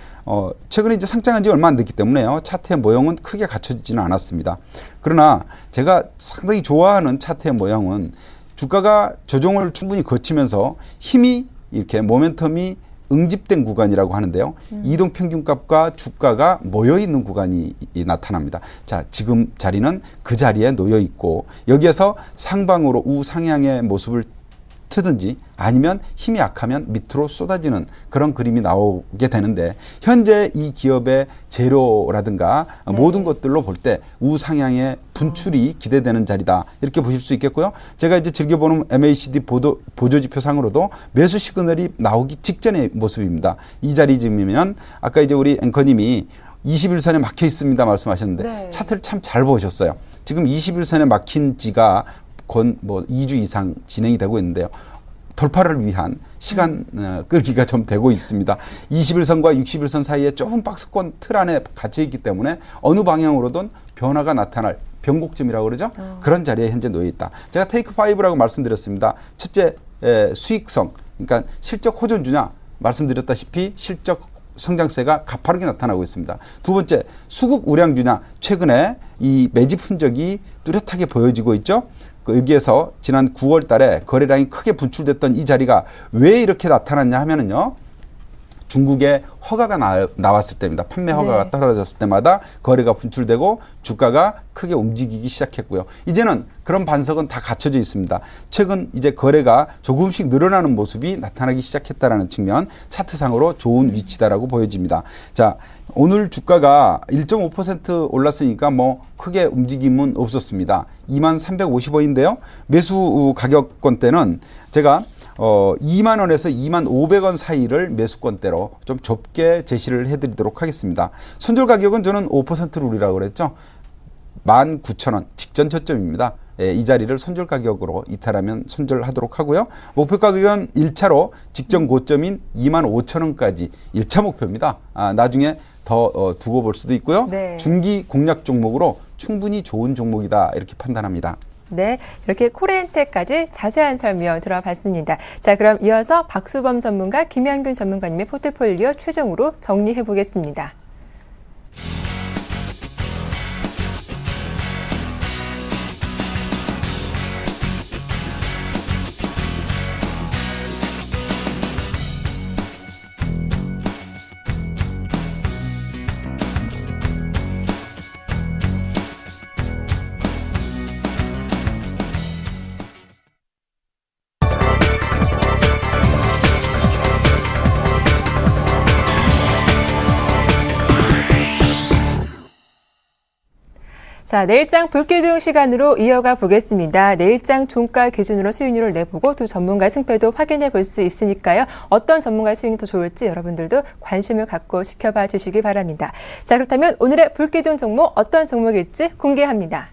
최근에 이제 상장한 지 얼마 안 됐기 때문에요, 차트의 모형은 크게 갖춰지지는 않았습니다. 그러나 제가 상당히 좋아하는 차트의 모형은 주가가 조정을 충분히 거치면서 힘이 이렇게 모멘텀이 응집된 구간이라고 하는데요. 이동평균값과 주가가 모여있는 구간이 나타납니다. 자, 지금 자리는 그 자리에 놓여 있고, 여기에서 상방으로 우상향의 모습을 트든지 아니면 힘이 약하면 밑으로 쏟아지는 그런 그림이 나오게 되는데, 현재 이 기업의 재료라든가 모든 것들로 볼 때 우상향의 분출이 기대되는 자리다, 이렇게 보실 수 있겠고요. 제가 이제 즐겨보는 MACD 보조지표상으로도 매수 시그널이 나오기 직전의 모습입니다. 이 자리쯤이면 아까 이제 우리 앵커님이 21선에 막혀 있습니다 말씀하셨는데, 차트를 참 잘 보셨어요. 지금 21선에 막힌 지가 뭐 2주 이상 진행이 되고 있는데요. 돌파를 위한 시간 끌기가 좀 되고 있습니다. 21선과 61선 사이에 좁은 박스권 틀 안에 갇혀 있기 때문에 어느 방향으로든 변화가 나타날 변곡점이라고 그러죠. 그런 자리에 현재 놓여 있다. 제가 테이크 5라고 말씀드렸습니다. 첫째, 수익성, 그러니까 실적 호전주냐, 말씀드렸다시피 실적 성장세가 가파르게 나타나고 있습니다. 두 번째, 수급 우량주냐, 최근에 이 매집 흔적이 뚜렷하게 보여지고 있죠. 여기에서 지난 9월 달에 거래량이 크게 분출됐던 이 자리가 왜 이렇게 나타났냐 하면은요, 중국에 허가가 나왔을 때입니다. 판매 허가가 네. 떨어졌을 때마다 거래가 분출되고 주가가 크게 움직이기 시작했고요. 이제는 그런 반석은 다 갖춰져 있습니다. 최근 이제 거래가 조금씩 늘어나는 모습이 나타나기 시작했다라는 측면, 차트상으로 좋은 위치다라고 보여집니다. 자, 오늘 주가가 1.5% 올랐으니까 뭐 크게 움직임은 없었습니다. 2350원인데요. 매수 가격권대는 제가 2만 원에서 2만 500원 사이를 매수권대로 좀 좁게 제시를 해드리도록 하겠습니다. 손절 가격은 저는 5% 룰이라고 그랬죠. 19,000원 직전 저점입니다. 예, 이 자리를 손절 가격으로 이탈하면 손절하도록 하고요. 목표 가격은 1차로 직전 고점인 25,000원까지 1차 목표입니다. 나중에 더 두고 볼 수도 있고요. 네. 중기 공략 종목으로 충분히 좋은 종목이다 이렇게 판단합니다. 네, 이렇게 코레인텍까지 자세한 설명 들어봤습니다. 자, 그럼 이어서 박수범 전문가, 김양균 전문가님의 포트폴리오 최종으로 정리해 보겠습니다. 자, 내일장 불기둥 시간으로 이어가 보겠습니다. 내일장 종가 기준으로 수익률을 내보고 두 전문가의 승패도 확인해 볼 수 있으니까요. 어떤 전문가의 수익이 더 좋을지 여러분들도 관심을 갖고 지켜봐 주시기 바랍니다. 자, 그렇다면 오늘의 불기둥 종목 어떤 종목일지 공개합니다.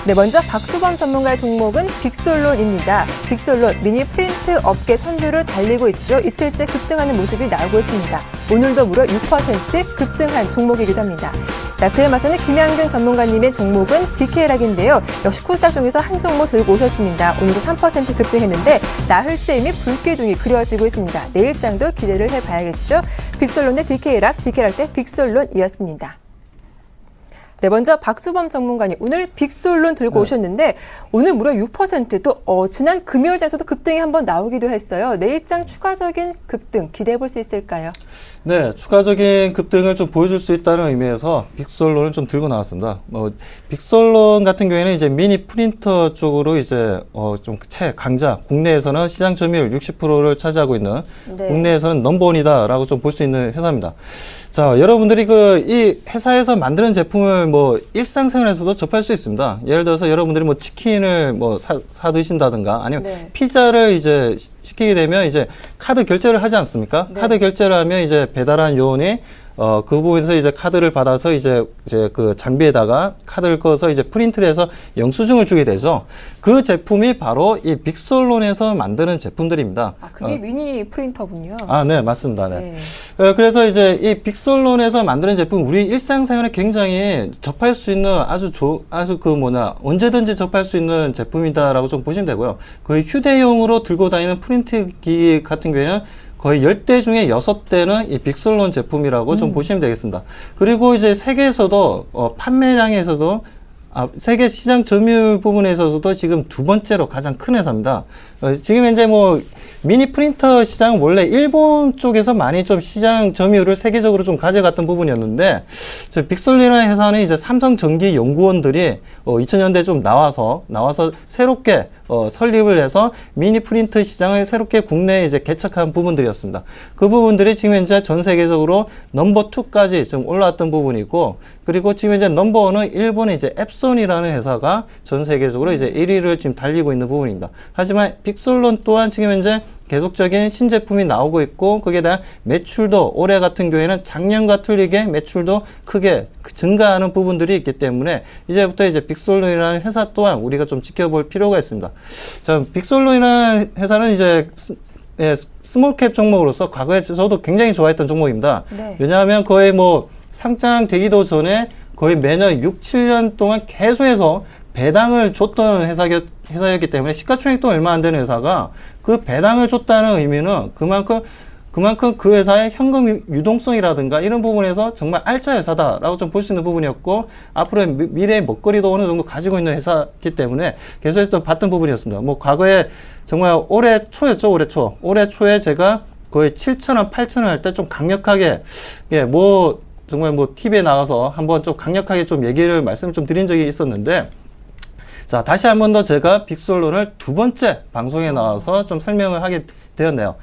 네, 먼저 박수범 전문가의 종목은 빅솔론입니다. 빅솔론 미니 프린트 업계 선두를 달리고 있죠. 이틀째 급등하는 모습이 나오고 있습니다. 오늘도 무려 6% 급등한 종목이기도 합니다. 자, 그에 맞서는 김양균 전문가님의 종목은 DK락인데요. 역시 코스닥 중에서 한 종목 들고 오셨습니다. 오늘도 3% 급등했는데 나흘째 이미 불기둥이 그려지고 있습니다. 내일장도 기대를 해봐야겠죠. 빅솔론 대 DK락, DK락 대 빅솔론이었습니다. 네, 먼저 박수범 전문가님, 오늘 빅솔론 들고 오셨는데 오늘 무려 6%또 지난 금요일장에서도 급등이 한번 나오기도 했어요. 내일장 추가적인 급등 기대해 볼 수 있을까요? 네, 추가적인 급등을 좀 보여줄 수 있다는 의미에서 빅솔론을 좀 들고 나왔습니다. 빅솔론 같은 경우에는 이제 미니 프린터 쪽으로 이제 좀 최강자, 국내에서는 시장 점유율 60%를 차지하고 있는 네. 국내에서는 넘버원이다라고 좀 볼 수 있는 회사입니다. 자, 여러분들이 이 회사에서 만드는 제품을 뭐 일상생활에서도 접할 수 있습니다. 예를 들어서 여러분들이 뭐 치킨을 뭐 사 드신다든가 아니면 네. 피자를 이제 시키게 되면 이제 카드 결제를 하지 않습니까? 네. 카드 결제를 하면 이제 배달한 요원이 그 부분에서 이제 카드를 받아서 이제 그 장비에다가 카드를 꺼서 이제 프린트를 해서 영수증을 주게 되죠. 그 제품이 바로 이 빅솔론에서 만드는 제품들입니다. 아, 그게 미니 프린터군요. 네, 맞습니다. 네. 네. 그래서 이제 이 빅솔론에서 만드는 제품, 우리 일상생활에 굉장히 접할 수 있는 언제든지 접할 수 있는 제품이다라고 좀 보시면 되고요. 거의 휴대용으로 들고 다니는 프린트기 같은 경우에는 거의 10대 중에 6대는 이 빅솔론 제품이라고 좀 보시면 되겠습니다. 그리고 이제 세계에서도, 판매량에서도, 세계 시장 점유율 부분에 있어서도 지금 두 번째로 가장 큰 회사입니다. 지금 현재 미니 프린터 시장은 원래 일본 쪽에서 많이 좀 시장 점유율을 세계적으로 좀 가져갔던 부분이었는데, 빅솔론이라는 회사는 이제 삼성전기 연구원들이 2000년대에 좀 나와서 새롭게 설립을 해서 미니 프린터 시장을 새롭게 국내에 이제 개척한 부분들이었습니다. 그 부분들이 지금 현재 전 세계적으로 넘버 2까지 좀 올라왔던 부분이고, 그리고 지금 이제 넘버 1은 일본의 이제 앱손이라는 회사가 전 세계적으로 이제 1위를 지금 달리고 있는 부분입니다. 하지만 빅솔론 또한 지금 현재 계속적인 신제품이 나오고 있고, 거기에 대한 매출도 올해 같은 경우에는 작년과 틀리게 매출도 크게 증가하는 부분들이 있기 때문에 이제부터 이제 빅솔론이라는 회사 또한 우리가 좀 지켜볼 필요가 있습니다. 자, 빅솔론이라는 회사는 이제 스몰캡 종목으로서 과거에 저도 굉장히 좋아했던 종목입니다. 네. 왜냐하면 거의 상장되기도 전에 거의 매년 6, 7년 동안 계속해서 배당을 줬던 회사였기 때문에 시가총액도 얼마 안 되는 회사가 그 배당을 줬다는 의미는 그만큼 그 회사의 현금 유동성이라든가 이런 부분에서 정말 알짜 회사다라고 좀 볼 수 있는 부분이었고, 앞으로의 미래의 먹거리도 어느 정도 가지고 있는 회사이기 때문에 계속해서 봤던 부분이었습니다. 과거에 정말 올해 초였죠, 올해 초에 제가 거의 7,000원, 8,000원 할 때 좀 강력하게, 예, 뭐, 정말 뭐, TV에 나가서 한번 좀 강력하게 좀 말씀을 좀 드린 적이 있었는데, 자, 다시 한 번 더 제가 빅솔론을 두 번째 방송에 나와서 좀 설명을 하게 되었네요.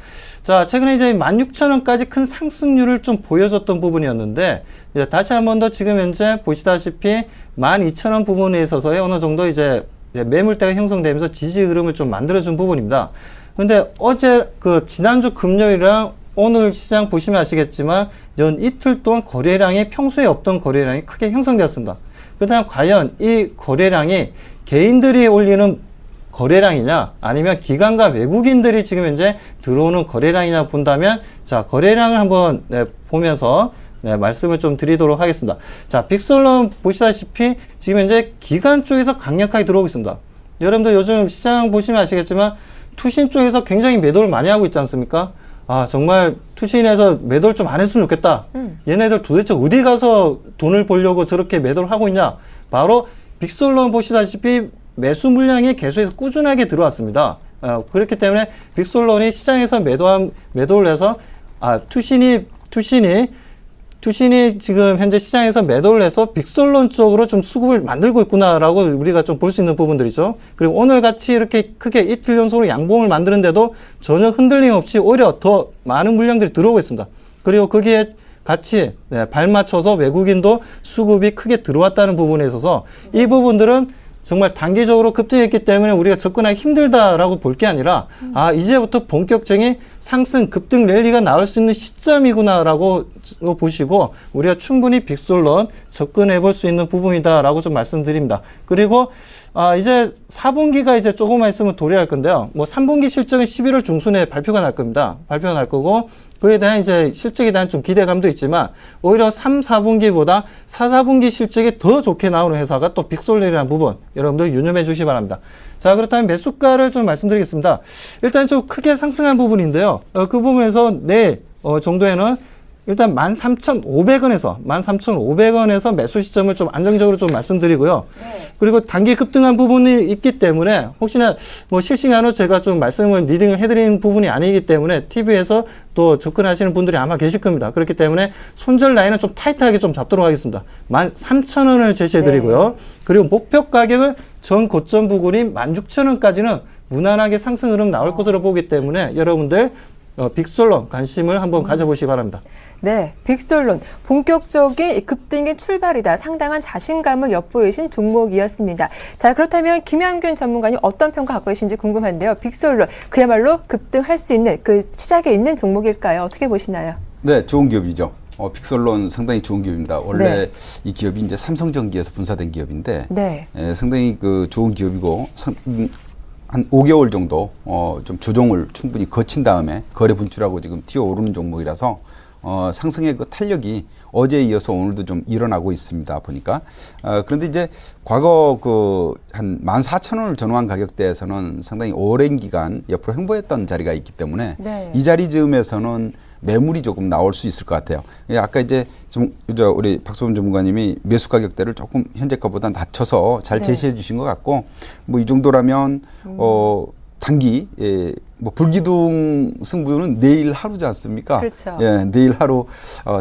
자, 최근에 이제 16,000원까지 큰 상승률을 좀 보여줬던 부분이었는데, 이제 다시 한 번 더 지금 현재 보시다시피 12,000원 부분에 있어서의 어느 정도 이제 매물대가 형성되면서 지지 흐름을 좀 만들어준 부분입니다. 근데 어제 지난주 금요일이랑 오늘 시장 보시면 아시겠지만 연 이틀 동안 거래량이 평소에 없던 거래량이 크게 형성되었습니다. 그다음 과연 이 거래량이 개인들이 올리는 거래량이냐 아니면 기관과 외국인들이 지금 현재 들어오는 거래량이냐 본다면 자 거래량을 한번 보면서 말씀을 좀 드리도록 하겠습니다. 자 빅솔론 보시다시피 지금 현재 기관 쪽에서 강력하게 들어오고 있습니다. 여러분들 요즘 시장 보시면 아시겠지만 투신 쪽에서 굉장히 매도를 많이 하고 있지 않습니까? 아 정말 투신에서 매도를 좀 안 했으면 좋겠다. 얘네들 도대체 어디 가서 돈을 벌려고 저렇게 매도를 하고 있냐. 바로 빅솔론 보시다시피 매수 물량이 계속해서 꾸준하게 들어왔습니다. 그렇기 때문에 빅솔론이 시장에서 매도를 해서 투신이 지금 현재 시장에서 매도를 해서 빅솔론 쪽으로 좀 수급을 만들고 있구나라고 우리가 좀 볼 수 있는 부분들이죠. 그리고 오늘 같이 이렇게 크게 이틀 연속으로 양봉을 만드는데도 전혀 흔들림 없이 오히려 더 많은 물량들이 들어오고 있습니다. 그리고 거기에 같이 발맞춰서 외국인도 수급이 크게 들어왔다는 부분에 있어서 이 부분들은 정말 단기적으로 급등했기 때문에 우리가 접근하기 힘들다라고 볼 게 아니라 이제부터 본격적인 상승 급등 랠리가 나올 수 있는 시점이구나라고 보시고 우리가 충분히 빅솔론 접근해 볼 수 있는 부분이다라고 좀 말씀드립니다. 그리고 이제 4분기가 이제 조금만 있으면 도래할 건데요. 뭐 3분기 실적은 11월 중순에 발표가 날 겁니다. 발표가 날 거고 그에 대한 이제 실적에 대한 좀 기대감도 있지만 오히려 3, 4분기보다 4, 4분기 실적이 더 좋게 나오는 회사가 또 빅솔론이라는 부분 여러분들 유념해 주시기 바랍니다. 자 그렇다면 매수가를 좀 말씀드리겠습니다. 일단 좀 크게 상승한 부분인데요. 그 부분에서 내일 정도에는 일단 13,500원에서 매수 시점을 좀 안정적으로 좀 말씀드리고요. 그리고 단기 급등한 부분이 있기 때문에 혹시나 뭐 실시간으로 제가 좀 리딩을 해드리는 부분이 아니기 때문에 TV에서 또 접근하시는 분들이 아마 계실 겁니다. 그렇기 때문에 손절 라인은 좀 타이트하게 좀 잡도록 하겠습니다. 13,000원을 제시해드리고요. 그리고 목표 가격을 전 고점 부근인 16,000원까지는 무난하게 상승 흐름 나올 것으로 보기 때문에 여러분들 빅솔론 관심을 한번 가져보시기 바랍니다. 네, 빅솔론 본격적인 급등의 출발이다. 상당한 자신감을 엿보이신 종목이었습니다. 자, 그렇다면 김양균 전문가님 어떤 평가 갖고 계신지 궁금한데요. 빅솔론 그야말로 급등할 수 있는 그 시작에 있는 종목일까요? 어떻게 보시나요? 네, 좋은 기업이죠. 빅솔론 상당히 좋은 기업입니다. 원래 이 기업이 이제 삼성전기에서 분사된 기업인데 상당히 좋은 기업이고 한 5개월 정도 좀 조정을 충분히 거친 다음에 거래 분출하고 지금 튀어오르는 종목이라서 상승의 그 탄력이 어제에 이어서 오늘도 좀 일어나고 있습니다. 보니까. 그런데 이제 과거 한 14,000원을 전후한 가격대에서는 상당히 오랜 기간 옆으로 횡보했던 자리가 있기 때문에 이 자리 즈음에서는 매물이 조금 나올 수 있을 것 같아요. 아까 이제 우리 박소범 전문가님이 매수 가격대를 조금 현재가보다 낮춰서 잘 제시해 주신 것 같고 뭐 이 정도라면 단기 뭐 불기둥 승부는 내일 하루지 않습니까? 그렇죠. 내일 하루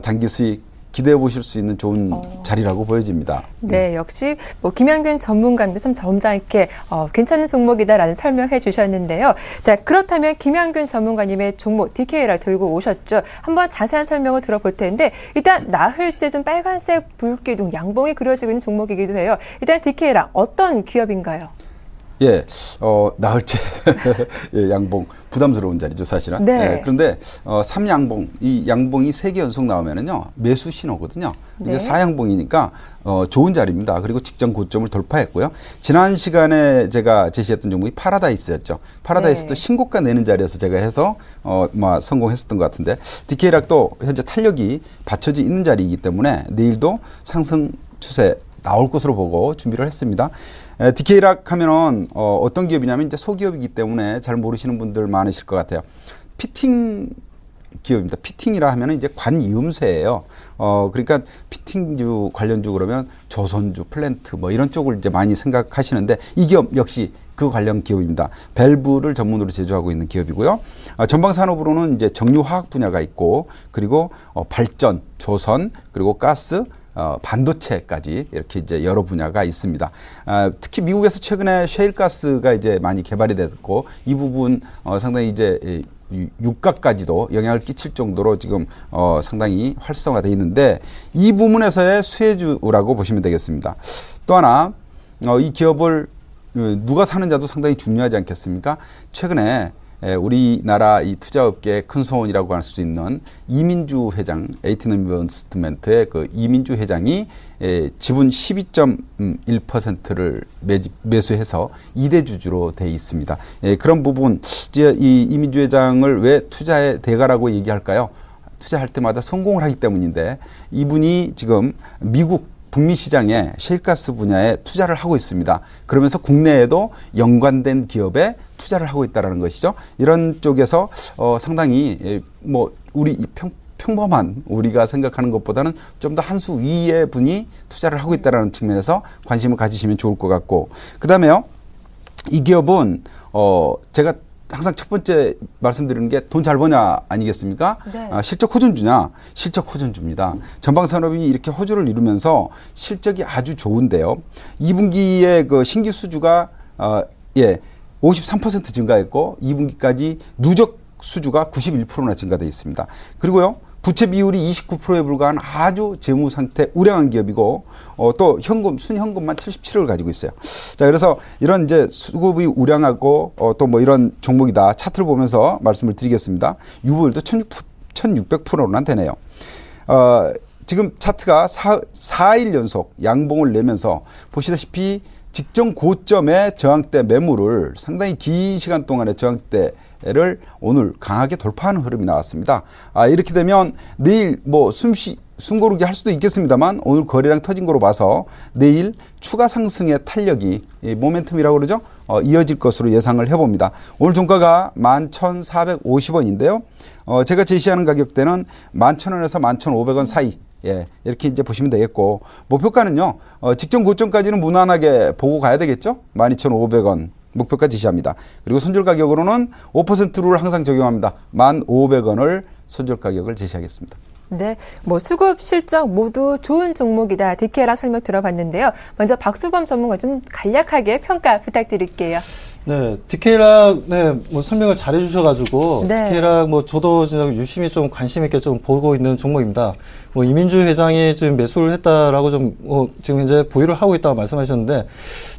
단기 수익 기대해 보실 수 있는 좋은 자리라고 보여집니다. 네, 역시 뭐 김양균 전문가님께서 점잖게 괜찮은 종목이다라는 설명해 주셨는데요. 자, 그렇다면 김양균 전문가님의 종목 DK라 들고 오셨죠. 한번 자세한 설명을 들어볼 텐데 일단 나흘째 좀 빨간색 불기둥 양봉이 그려지고 있는 종목이기도 해요. 일단 DK라 어떤 기업인가요? 나흘째 양봉 부담스러운 자리죠, 사실은. 그런데 3양봉, 이 양봉이 3개 연속 나오면은요 매수 신호거든요. 이제 4양봉이니까 좋은 자리입니다. 그리고 직전 고점을 돌파했고요. 지난 시간에 제가 제시했던 종목이 파라다이스였죠. 파라다이스도 신고가 내는 자리에서 제가 해서 성공했었던 것 같은데 DK락도 현재 탄력이 받쳐져 있는 자리이기 때문에 내일도 상승 추세 나올 것으로 보고 준비를 했습니다. DK락 하면은 어떤 기업이냐면 이제 소기업이기 때문에 잘 모르시는 분들 많으실 것 같아요. 피팅 기업입니다. 피팅이라 하면은 이제 관이음새예요. 그러니까 피팅주 관련주 그러면 조선주, 플랜트 뭐 이런 쪽을 이제 많이 생각하시는데 이 기업 역시 그 관련 기업입니다. 밸브를 전문으로 제조하고 있는 기업이고요. 전방 산업으로는 이제 정유화학 분야가 있고 그리고 발전, 조선 그리고 가스 반도체까지 이렇게 이제 여러 분야가 있습니다. 특히 미국에서 최근에 셰일가스가 이제 많이 개발이 됐고 이 부분 상당히 이제 유가까지도 영향을 끼칠 정도로 지금 상당히 활성화되어 있는데 이 부문에서의 수혜주라고 보시면 되겠습니다. 또 하나 이 기업을 누가 사는자도 상당히 중요하지 않겠습니까? 최근에 우리나라 이 투자업계의 큰 손이라고 할 수 있는 이민주 회장, 에이틴 인베스트먼트의 그 이민주 회장이 지분 12.1%를 매수해서 2대 주주로 돼 있습니다. 그런 부분, 이제 이 이민주 회장을 왜 투자의 대가라고 얘기할까요? 투자할 때마다 성공을 하기 때문인데 이분이 지금 미국 북미 시장에 셰일가스 분야에 투자를 하고 있습니다. 그러면서 국내에도 연관된 기업에 투자를 하고 있다는 것이죠. 이런 쪽에서 상당히 뭐 우리 평범한 우리가 생각하는 것보다는 좀 더 한 수 위의 분이 투자를 하고 있다는 측면에서 관심을 가지시면 좋을 것 같고, 그다음에요. 이 기업은 제가 항상 첫 번째 말씀드리는 게 돈 잘 버냐 아니겠습니까? 네. 실적 호전주냐? 실적 호전주입니다. 전방산업이 이렇게 호조를 이루면서 실적이 아주 좋은데요. 2분기에 그 신규 수주가 53% 증가했고 2분기까지 누적 수주가 91%나 증가되어 있습니다. 그리고요. 부채 비율이 29%에 불과한 아주 재무 상태 우량한 기업이고 또 순현금만 77억을 가지고 있어요. 자, 그래서 이런 이제 수급이 우량하고 또 뭐 이런 종목이다. 차트를 보면서 말씀을 드리겠습니다. 유보율도 1600%나 되네요. 지금 차트가 4일 연속 양봉을 내면서 보시다시피 직전 고점의 저항대 매물을 상당히 긴 시간 동안의 저항대를 오늘 강하게 돌파하는 흐름이 나왔습니다. 이렇게 되면 내일 뭐 숨고르기 할 수도 있겠습니다만 오늘 거래량 터진 거로 봐서 내일 추가 상승의 탄력이 모멘텀이라고 그러죠. 이어질 것으로 예상을 해봅니다. 오늘 종가가 11,450원인데요. 제가 제시하는 가격대는 11,000원에서 11,500원 사이. 이렇게 이제 보시면 되겠고, 목표가는요, 직전 고점까지는 무난하게 보고 가야 되겠죠? 12,500원 목표가 제시합니다. 그리고 손절 가격으로는 5%를 항상 적용합니다. 1,500원을 손절 가격을 제시하겠습니다. 네, 뭐 수급 실적 모두 좋은 종목이다. DK랑 설명 들어봤는데요. 먼저 박수범 전문가 좀 간략하게 평가 부탁드릴게요. 네, DK락, 뭐 설명을 잘 해주셔가지고, 네. DK락 뭐 저도 유심히 좀 관심 있게 좀 보고 있는 종목입니다. 뭐 이민주 회장이 지금 매수를 했다라고 좀, 지금 이제 보유를 하고 있다고 말씀하셨는데,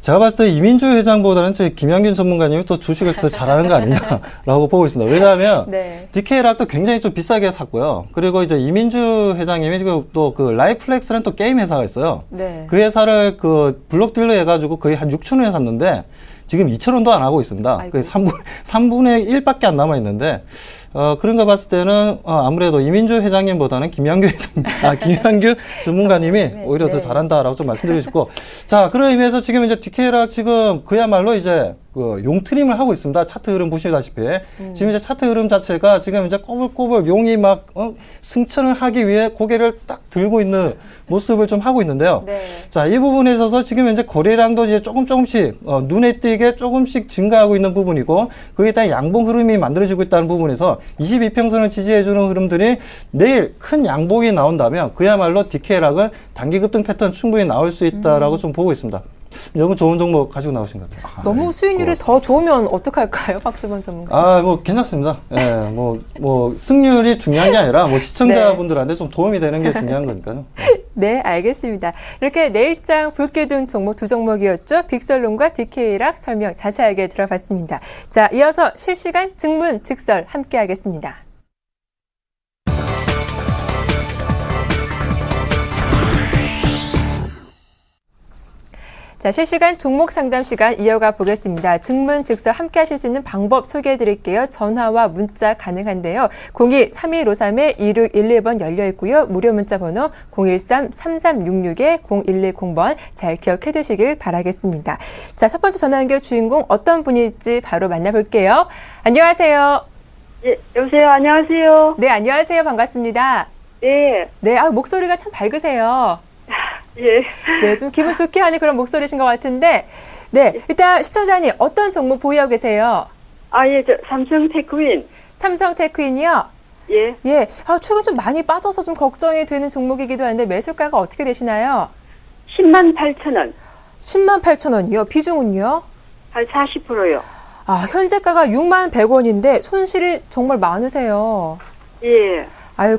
제가 봤을 때 이민주 회장보다는 저희 김양균 전문가님이 또 주식을 더 잘하는 거 아니냐라고 보고 있습니다. 왜냐하면, 네. DK락도 굉장히 좀 비싸게 샀고요. 그리고 이제 이민주 회장님이 지금 또 그 라이플렉스라는 또 게임 회사가 있어요. 네. 그 회사를 그 블록딜러 해가지고 거의 한 6,000원에 샀는데, 지금 2,000원도 안 하고 있습니다. 아이고. 3분의 1밖에 안 남아 있는데, 그런 거 봤을 때는, 아무래도 이민주 회장님보다는 김양규 전문가님이 네, 오히려 네. 더 잘한다라고 좀 말씀드리고 싶고. 자, 그런 의미에서 지금 이제 DK락 지금 그야말로 이제 그 용트림을 하고 있습니다. 차트 흐름 보시다시피. 지금 이제 차트 흐름 자체가 지금 이제 꼬불꼬불 용이 막, 승천을 하기 위해 고개를 딱 들고 있는 모습을 좀 하고 있는데요. 네. 자, 이 부분에 있어서 지금 이제 거래량도 이제 조금씩, 눈에 띄게 조금씩 증가하고 있는 부분이고, 거기에 따라 양봉 흐름이 만들어지고 있다는 부분에서 22평선을 지지해주는 흐름들이 내일 큰 양봉이 나온다면 그야말로 DK락은 단기 급등 패턴 충분히 나올 수 있다라고 좀 보고 있습니다. 너무 좋은 종목 가지고 나오신 것 같아요. 너무 수익률이 더 좋으면 어떡할까요, 박수범 전문가? 뭐 괜찮습니다. 뭐 승률이 중요한 게 아니라 뭐 시청자분들한테 좀 도움이 되는 게 중요한 거니까요. 네, 알겠습니다. 이렇게 내일장 붉게 둔 종목 두 종목이었죠. 빅설론과 DK락 설명 자세하게 들어봤습니다. 자, 이어서 실시간 증문 직설 함께 하겠습니다. 자, 실시간 종목 상담 시간 이어가 보겠습니다. 증문 즉석 함께 하실 수 있는 방법 소개해 드릴게요. 전화와 문자 가능한데요. 02-3253-2611번 열려 있고요. 무료 문자 번호 013-3366-0110번 잘 기억해 두시길 바라겠습니다. 자, 첫 번째 전화 연결 주인공 어떤 분일지 바로 만나볼게요. 안녕하세요. 예, 여보세요. 안녕하세요. 네, 안녕하세요. 반갑습니다. 네, 네, 목소리가 참 밝으세요. 예. 네, 좀 기분 좋게 하는 그런 목소리신 것 같은데, 네, 일단 시청자님 어떤 종목 보유하고 계세요? 예, 삼성 테크윈. 삼성 테크인이요? 예, 예, 최근 좀 많이 빠져서 좀 걱정이 되는 종목이기도 한데 매수가가 어떻게 되시나요? 108,000원. 10만 8천 원이요. 비중은요? 한 40%요. 현재가가 6만 100원인데 손실이 정말 많으세요. 예,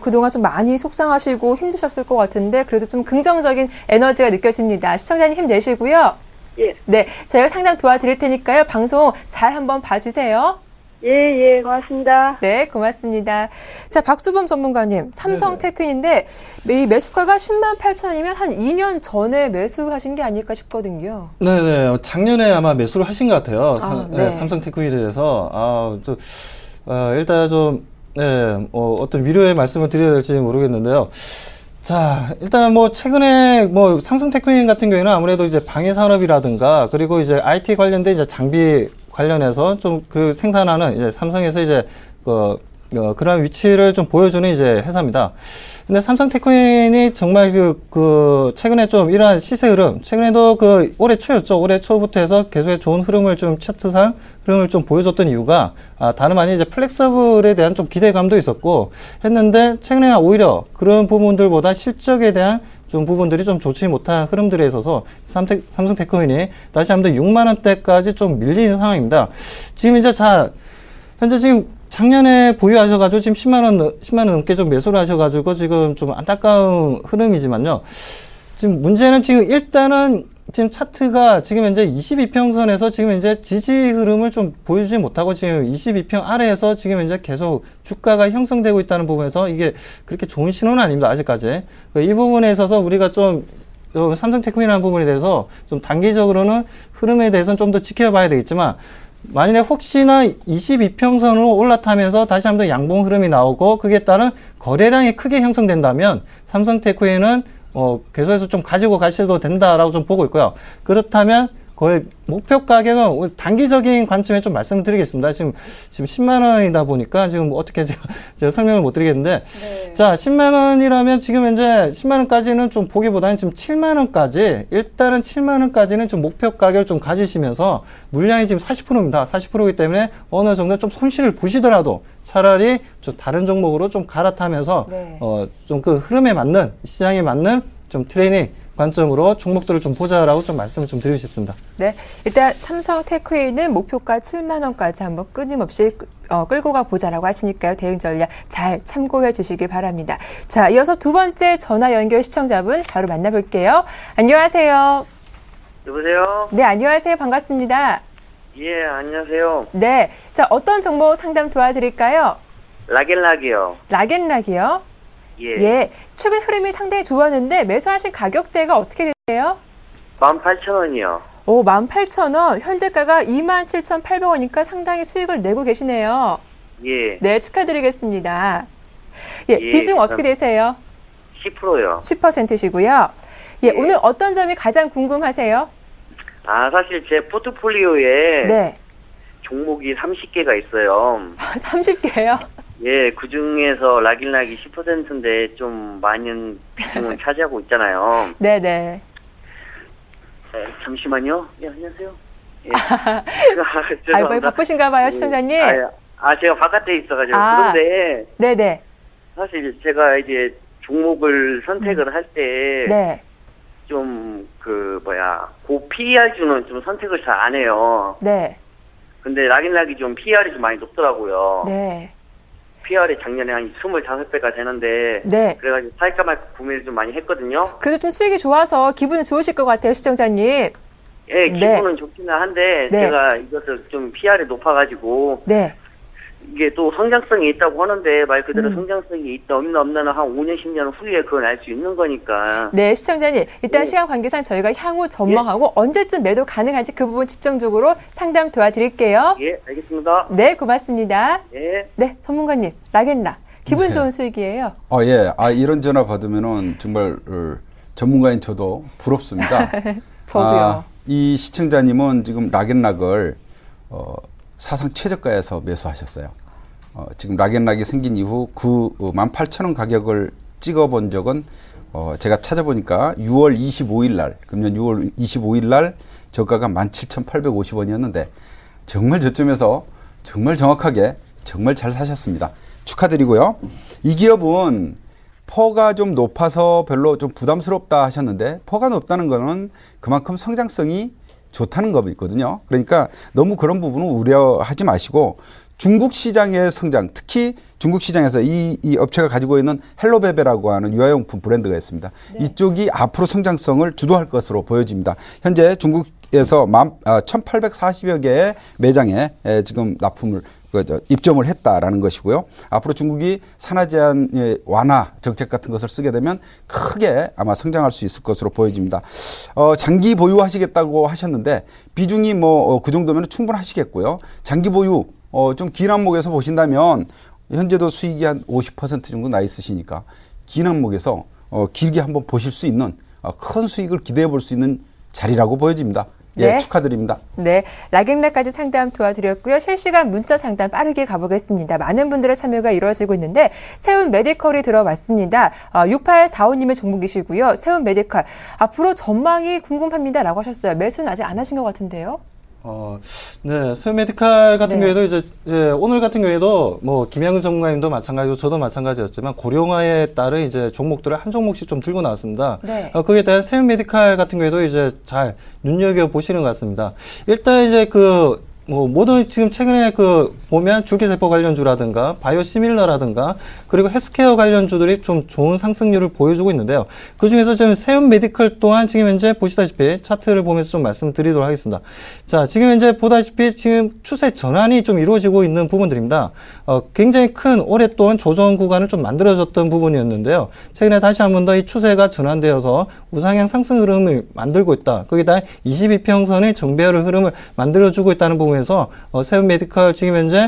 그동안 좀 많이 속상하시고 힘드셨을 것 같은데 그래도 좀 긍정적인 에너지가 느껴집니다. 시청자님 힘내시고요. 예. 네, 저희가 상담 도와드릴 테니까요. 방송 잘 한번 봐주세요. 예, 고맙습니다. 네, 고맙습니다. 자, 박수범 전문가님, 삼성 테크인인데 이 매수가가 10만 8천이면 한 2년 전에 매수하신 게 아닐까 싶거든요. 네네. 작년에 아마 매수를 하신 것 같아요. 네. 삼성 테크윈에 대해서. 일단 좀, 어떤 위로의 말씀을 드려야 될지 모르겠는데요. 자, 일단 최근에 삼성 테크윈 같은 경우에는 아무래도 이제 방해 산업이라든가 그리고 이제 IT 관련된 이제 장비 관련해서 좀 그 생산하는 이제 삼성에서 이제 그런 위치를 좀 보여주는 이제 회사입니다. 근데 삼성 테크윈이 정말 최근에 좀 이러한 시세 흐름, 최근에도 올해 초였죠. 올해 초부터 해서 계속의 좋은 흐름을 좀 차트상 흐름을 좀 보여줬던 이유가, 다름 아닌 이제 플렉서블에 대한 좀 기대감도 있었고 했는데, 최근에 오히려 그런 부분들보다 실적에 대한 좀 부분들이 좀 좋지 못한 흐름들에 있어서 삼성 테크윈이 다시 한번 6만 원대까지 좀 밀리는 상황입니다. 지금 이제 현재 지금 작년에 보유하셔가지고 지금 10만 원 넘게 좀 매수를 하셔가지고 지금 좀 안타까운 흐름이지만요. 지금 문제는 지금 일단은 지금 차트가 지금 현재 22평선에서 지금 현재 지지 흐름을 좀 보여주지 못하고 지금 22평 아래에서 지금 현재 계속 주가가 형성되고 있다는 부분에서 이게 그렇게 좋은 신호는 아닙니다. 아직까지. 이 부분에 있어서 우리가 좀 삼성 테크윈이라는 부분에 대해서 좀 단기적으로는 흐름에 대해서는 좀 더 지켜봐야 되겠지만 만일에 혹시나 22평선으로 올라타면서 다시 한번 양봉 흐름이 나오고 그에 따른 거래량이 크게 형성된다면 삼성 테크윈은 계속해서 좀 가지고 가셔도 된다라고 좀 보고 있고요. 그렇다면 거의 목표 가격은 단기적인 관점에 좀 말씀드리겠습니다. 지금 10만 원이다 보니까 지금 어떻게 제가 설명을 못 드리겠는데, 네. 자, 10만 원이라면 지금 현재 10만 원까지는 좀 보기보다는 지금 7만 원까지, 일단은 7만 원까지는 좀 목표 가격을 좀 가지시면서 물량이 지금 40%입니다. 40%이기 때문에 어느 정도 좀 손실을 보시더라도 차라리 좀 다른 종목으로 좀 갈아타면서, 네. 좀 그 흐름에 맞는, 시장에 맞는 좀 트레이닝 관점으로 종목들을 좀 보자라고 좀 말씀을 좀 드리고 싶습니다. 네, 일단 삼성 테크윈은 목표가 7만 원까지 한번 끊임없이 끌고 가 보자라고 하시니까요. 대응 전략 잘 참고해 주시기 바랍니다. 자, 이어서 두 번째 전화 연결 시청자분 바로 만나볼게요. 안녕하세요. 여보세요? 네, 안녕하세요. 반갑습니다. 예, 안녕하세요. 네, 자, 어떤 정보 상담 도와드릴까요? 락앤락이요. 락앤락이요? 예. 예, 최근 흐름이 상당히 좋았는데 매수하신 가격대가 어떻게 되세요? 18,000원이요. 18,000원, 현재가가 27,800원이니까 상당히 수익을 내고 계시네요. 예. 네, 축하드리겠습니다. 예, 예, 비중 어떻게 되세요? 10%요. 10%시고요. 예, 예. 오늘 어떤 점이 가장 궁금하세요? 사실 제 포트폴리오에 네. 종목이 30개가 있어요. 30개요? 예, 그 중에서 락앤락이 10%인데 좀 많은 비중을 차지하고 있잖아요. 네네. 잠시만요. 예, 안녕하세요. 예. 아이고, 바쁘신가 봐요, 시청자님. 제가 바깥에 있어가지고. 아. 그런데 네네. 사실 제가 이제 종목을 선택을 할 때 네. 좀 고 PER주는 좀 선택을 잘 안 해요. 네. 근데 락앤락이 좀 PER이 좀 많이 높더라고요. 네. PER이 작년에 한 25배가 되는데 네. 그래가지고 살까 말까 구매를 좀 많이 했거든요. 그래도 좀 수익이 좋아서 기분이 좋으실 것 같아요, 시청자님. 예, 기분은 좋기는 한데 네. 제가 이것을 좀 PER이 높아가지고 네. 이게 또 성장성이 있다고 하는데 말 그대로 성장성이 있다 없나 한 5년 10년 후에 그걸 알 수 있는 거니까. 네, 시청자님. 일단 네. 시간 관계상 저희가 향후 전망하고 언제쯤 매도 가능한지 그 부분 집중적으로 상담 도와드릴게요. 예, 알겠습니다. 네, 고맙습니다. 예. 네, 전문가님. 락앤락. 기분 네. 좋은 수익이에요. 예. 이런 전화 받으면은 정말 전문가인 저도 부럽습니다. 저도요. 이 시청자님은 지금 락앤락을 사상 최저가에서 매수하셨어요. 지금 락앤락이 생긴 이후 그 18,000원 가격을 찍어본 적은 제가 찾아보니까 6월 25일 날, 금년 6월 25일 날 저가가 17,850원이었는데 정말 저점에서 정말 정확하게 정말 잘 사셨습니다. 축하드리고요. 이 기업은 퍼가 좀 높아서 별로 좀 부담스럽다 하셨는데 퍼가 높다는 거는 그만큼 성장성이 좋다는 거거든요. 그러니까 너무 그런 부분은 우려하지 마시고 중국 시장의 성장, 특히 중국 시장에서 이 업체가 가지고 있는 헬로베베라고 하는 유아용품 브랜드가 있습니다. 네. 이쪽이 앞으로 성장성을 주도할 것으로 보여집니다. 현재 중국에서 1,840여 개의 매장에 지금 납품을 입점을 했다라는 것이고요. 앞으로 중국이 산화 제한 완화 정책 같은 것을 쓰게 되면 크게 아마 성장할 수 있을 것으로 보여집니다. 장기 보유하시겠다고 하셨는데 비중이 그 정도면 충분하시겠고요. 장기 보유 좀 긴 항목에서 보신다면 현재도 수익이 한 50% 정도 나 있으시니까 긴 항목에서 길게 한번 보실 수 있는 큰 수익을 기대해 볼 수 있는 자리라고 보여집니다. 예, 네. 축하드립니다. 네, 락앤락까지 상담 도와드렸고요. 실시간 문자 상담 빠르게 가보겠습니다. 많은 분들의 참여가 이루어지고 있는데 세운 메디컬이 들어왔습니다. 6845님의 종목이시고요. 세운 메디컬 앞으로 전망이 궁금합니다라고 하셨어요. 매수는 아직 안 하신 것 같은데요. 네, 세운 메디컬 같은 네. 경우에도 이제 오늘 같은 경우에도 김양근 전문가님도 마찬가지고 저도 마찬가지였지만 고령화에 따른 이제 종목들을 한 종목씩 좀 들고 나왔습니다. 네. 거기에 따른 세운 메디컬 같은 경우에도 이제 잘 눈여겨 보시는 것 같습니다. 일단 이제 모든 지금 최근에 보면 줄기세포 관련주라든가 바이오시밀러라든가 그리고 헬스케어 관련주들이 좀 좋은 상승률을 보여주고 있는데요. 그 중에서 지금 세운 메디컬 또한 지금 현재 보시다시피 차트를 보면서 좀 말씀드리도록 하겠습니다. 자, 지금 현재 보다시피 지금 추세 전환이 좀 이루어지고 있는 부분들입니다. 굉장히 큰 오랫동안 조정 구간을 좀 만들어졌던 부분이었는데요. 최근에 다시 한 번 더 이 추세가 전환되어서 우상향 상승 흐름을 만들고 있다. 거기다 22평선의 정배열 흐름을 만들어주고 있다는 부분에서 세운 메디컬 지금 현재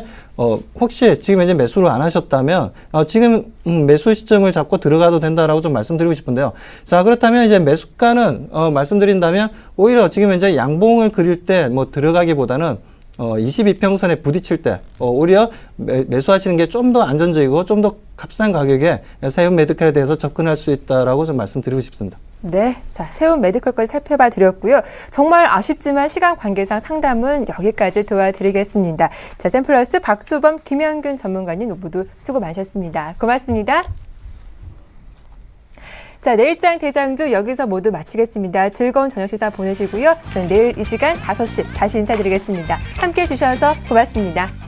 혹시 지금 현재 매수를 안 하셨다면 지금 매수 시점을 잡고 들어가도 된다라고 좀 말씀드리고 싶은데요. 자, 그렇다면 이제 매수가는 말씀드린다면 오히려 지금 현재 양봉을 그릴 때 들어가기보다는 22평선에 부딪힐 때 오히려 매수하시는 게 좀 더 안전적이고 좀 더 값싼 가격에 세운 메디컬에 대해서 접근할 수 있다라고 좀 말씀드리고 싶습니다. 네, 자, 세운 메디컬까지 살펴봐 드렸고요. 정말 아쉽지만 시간 관계상 상담은 여기까지 도와드리겠습니다. 자, 샘플러스 박수범, 김양균 전문가님 모두 수고 많으셨습니다. 고맙습니다. 자, 내일장 대장주 여기서 모두 마치겠습니다. 즐거운 저녁 식사 보내시고요. 저는 내일 이 시간 5시 다시 인사드리겠습니다. 함께해 주셔서 고맙습니다.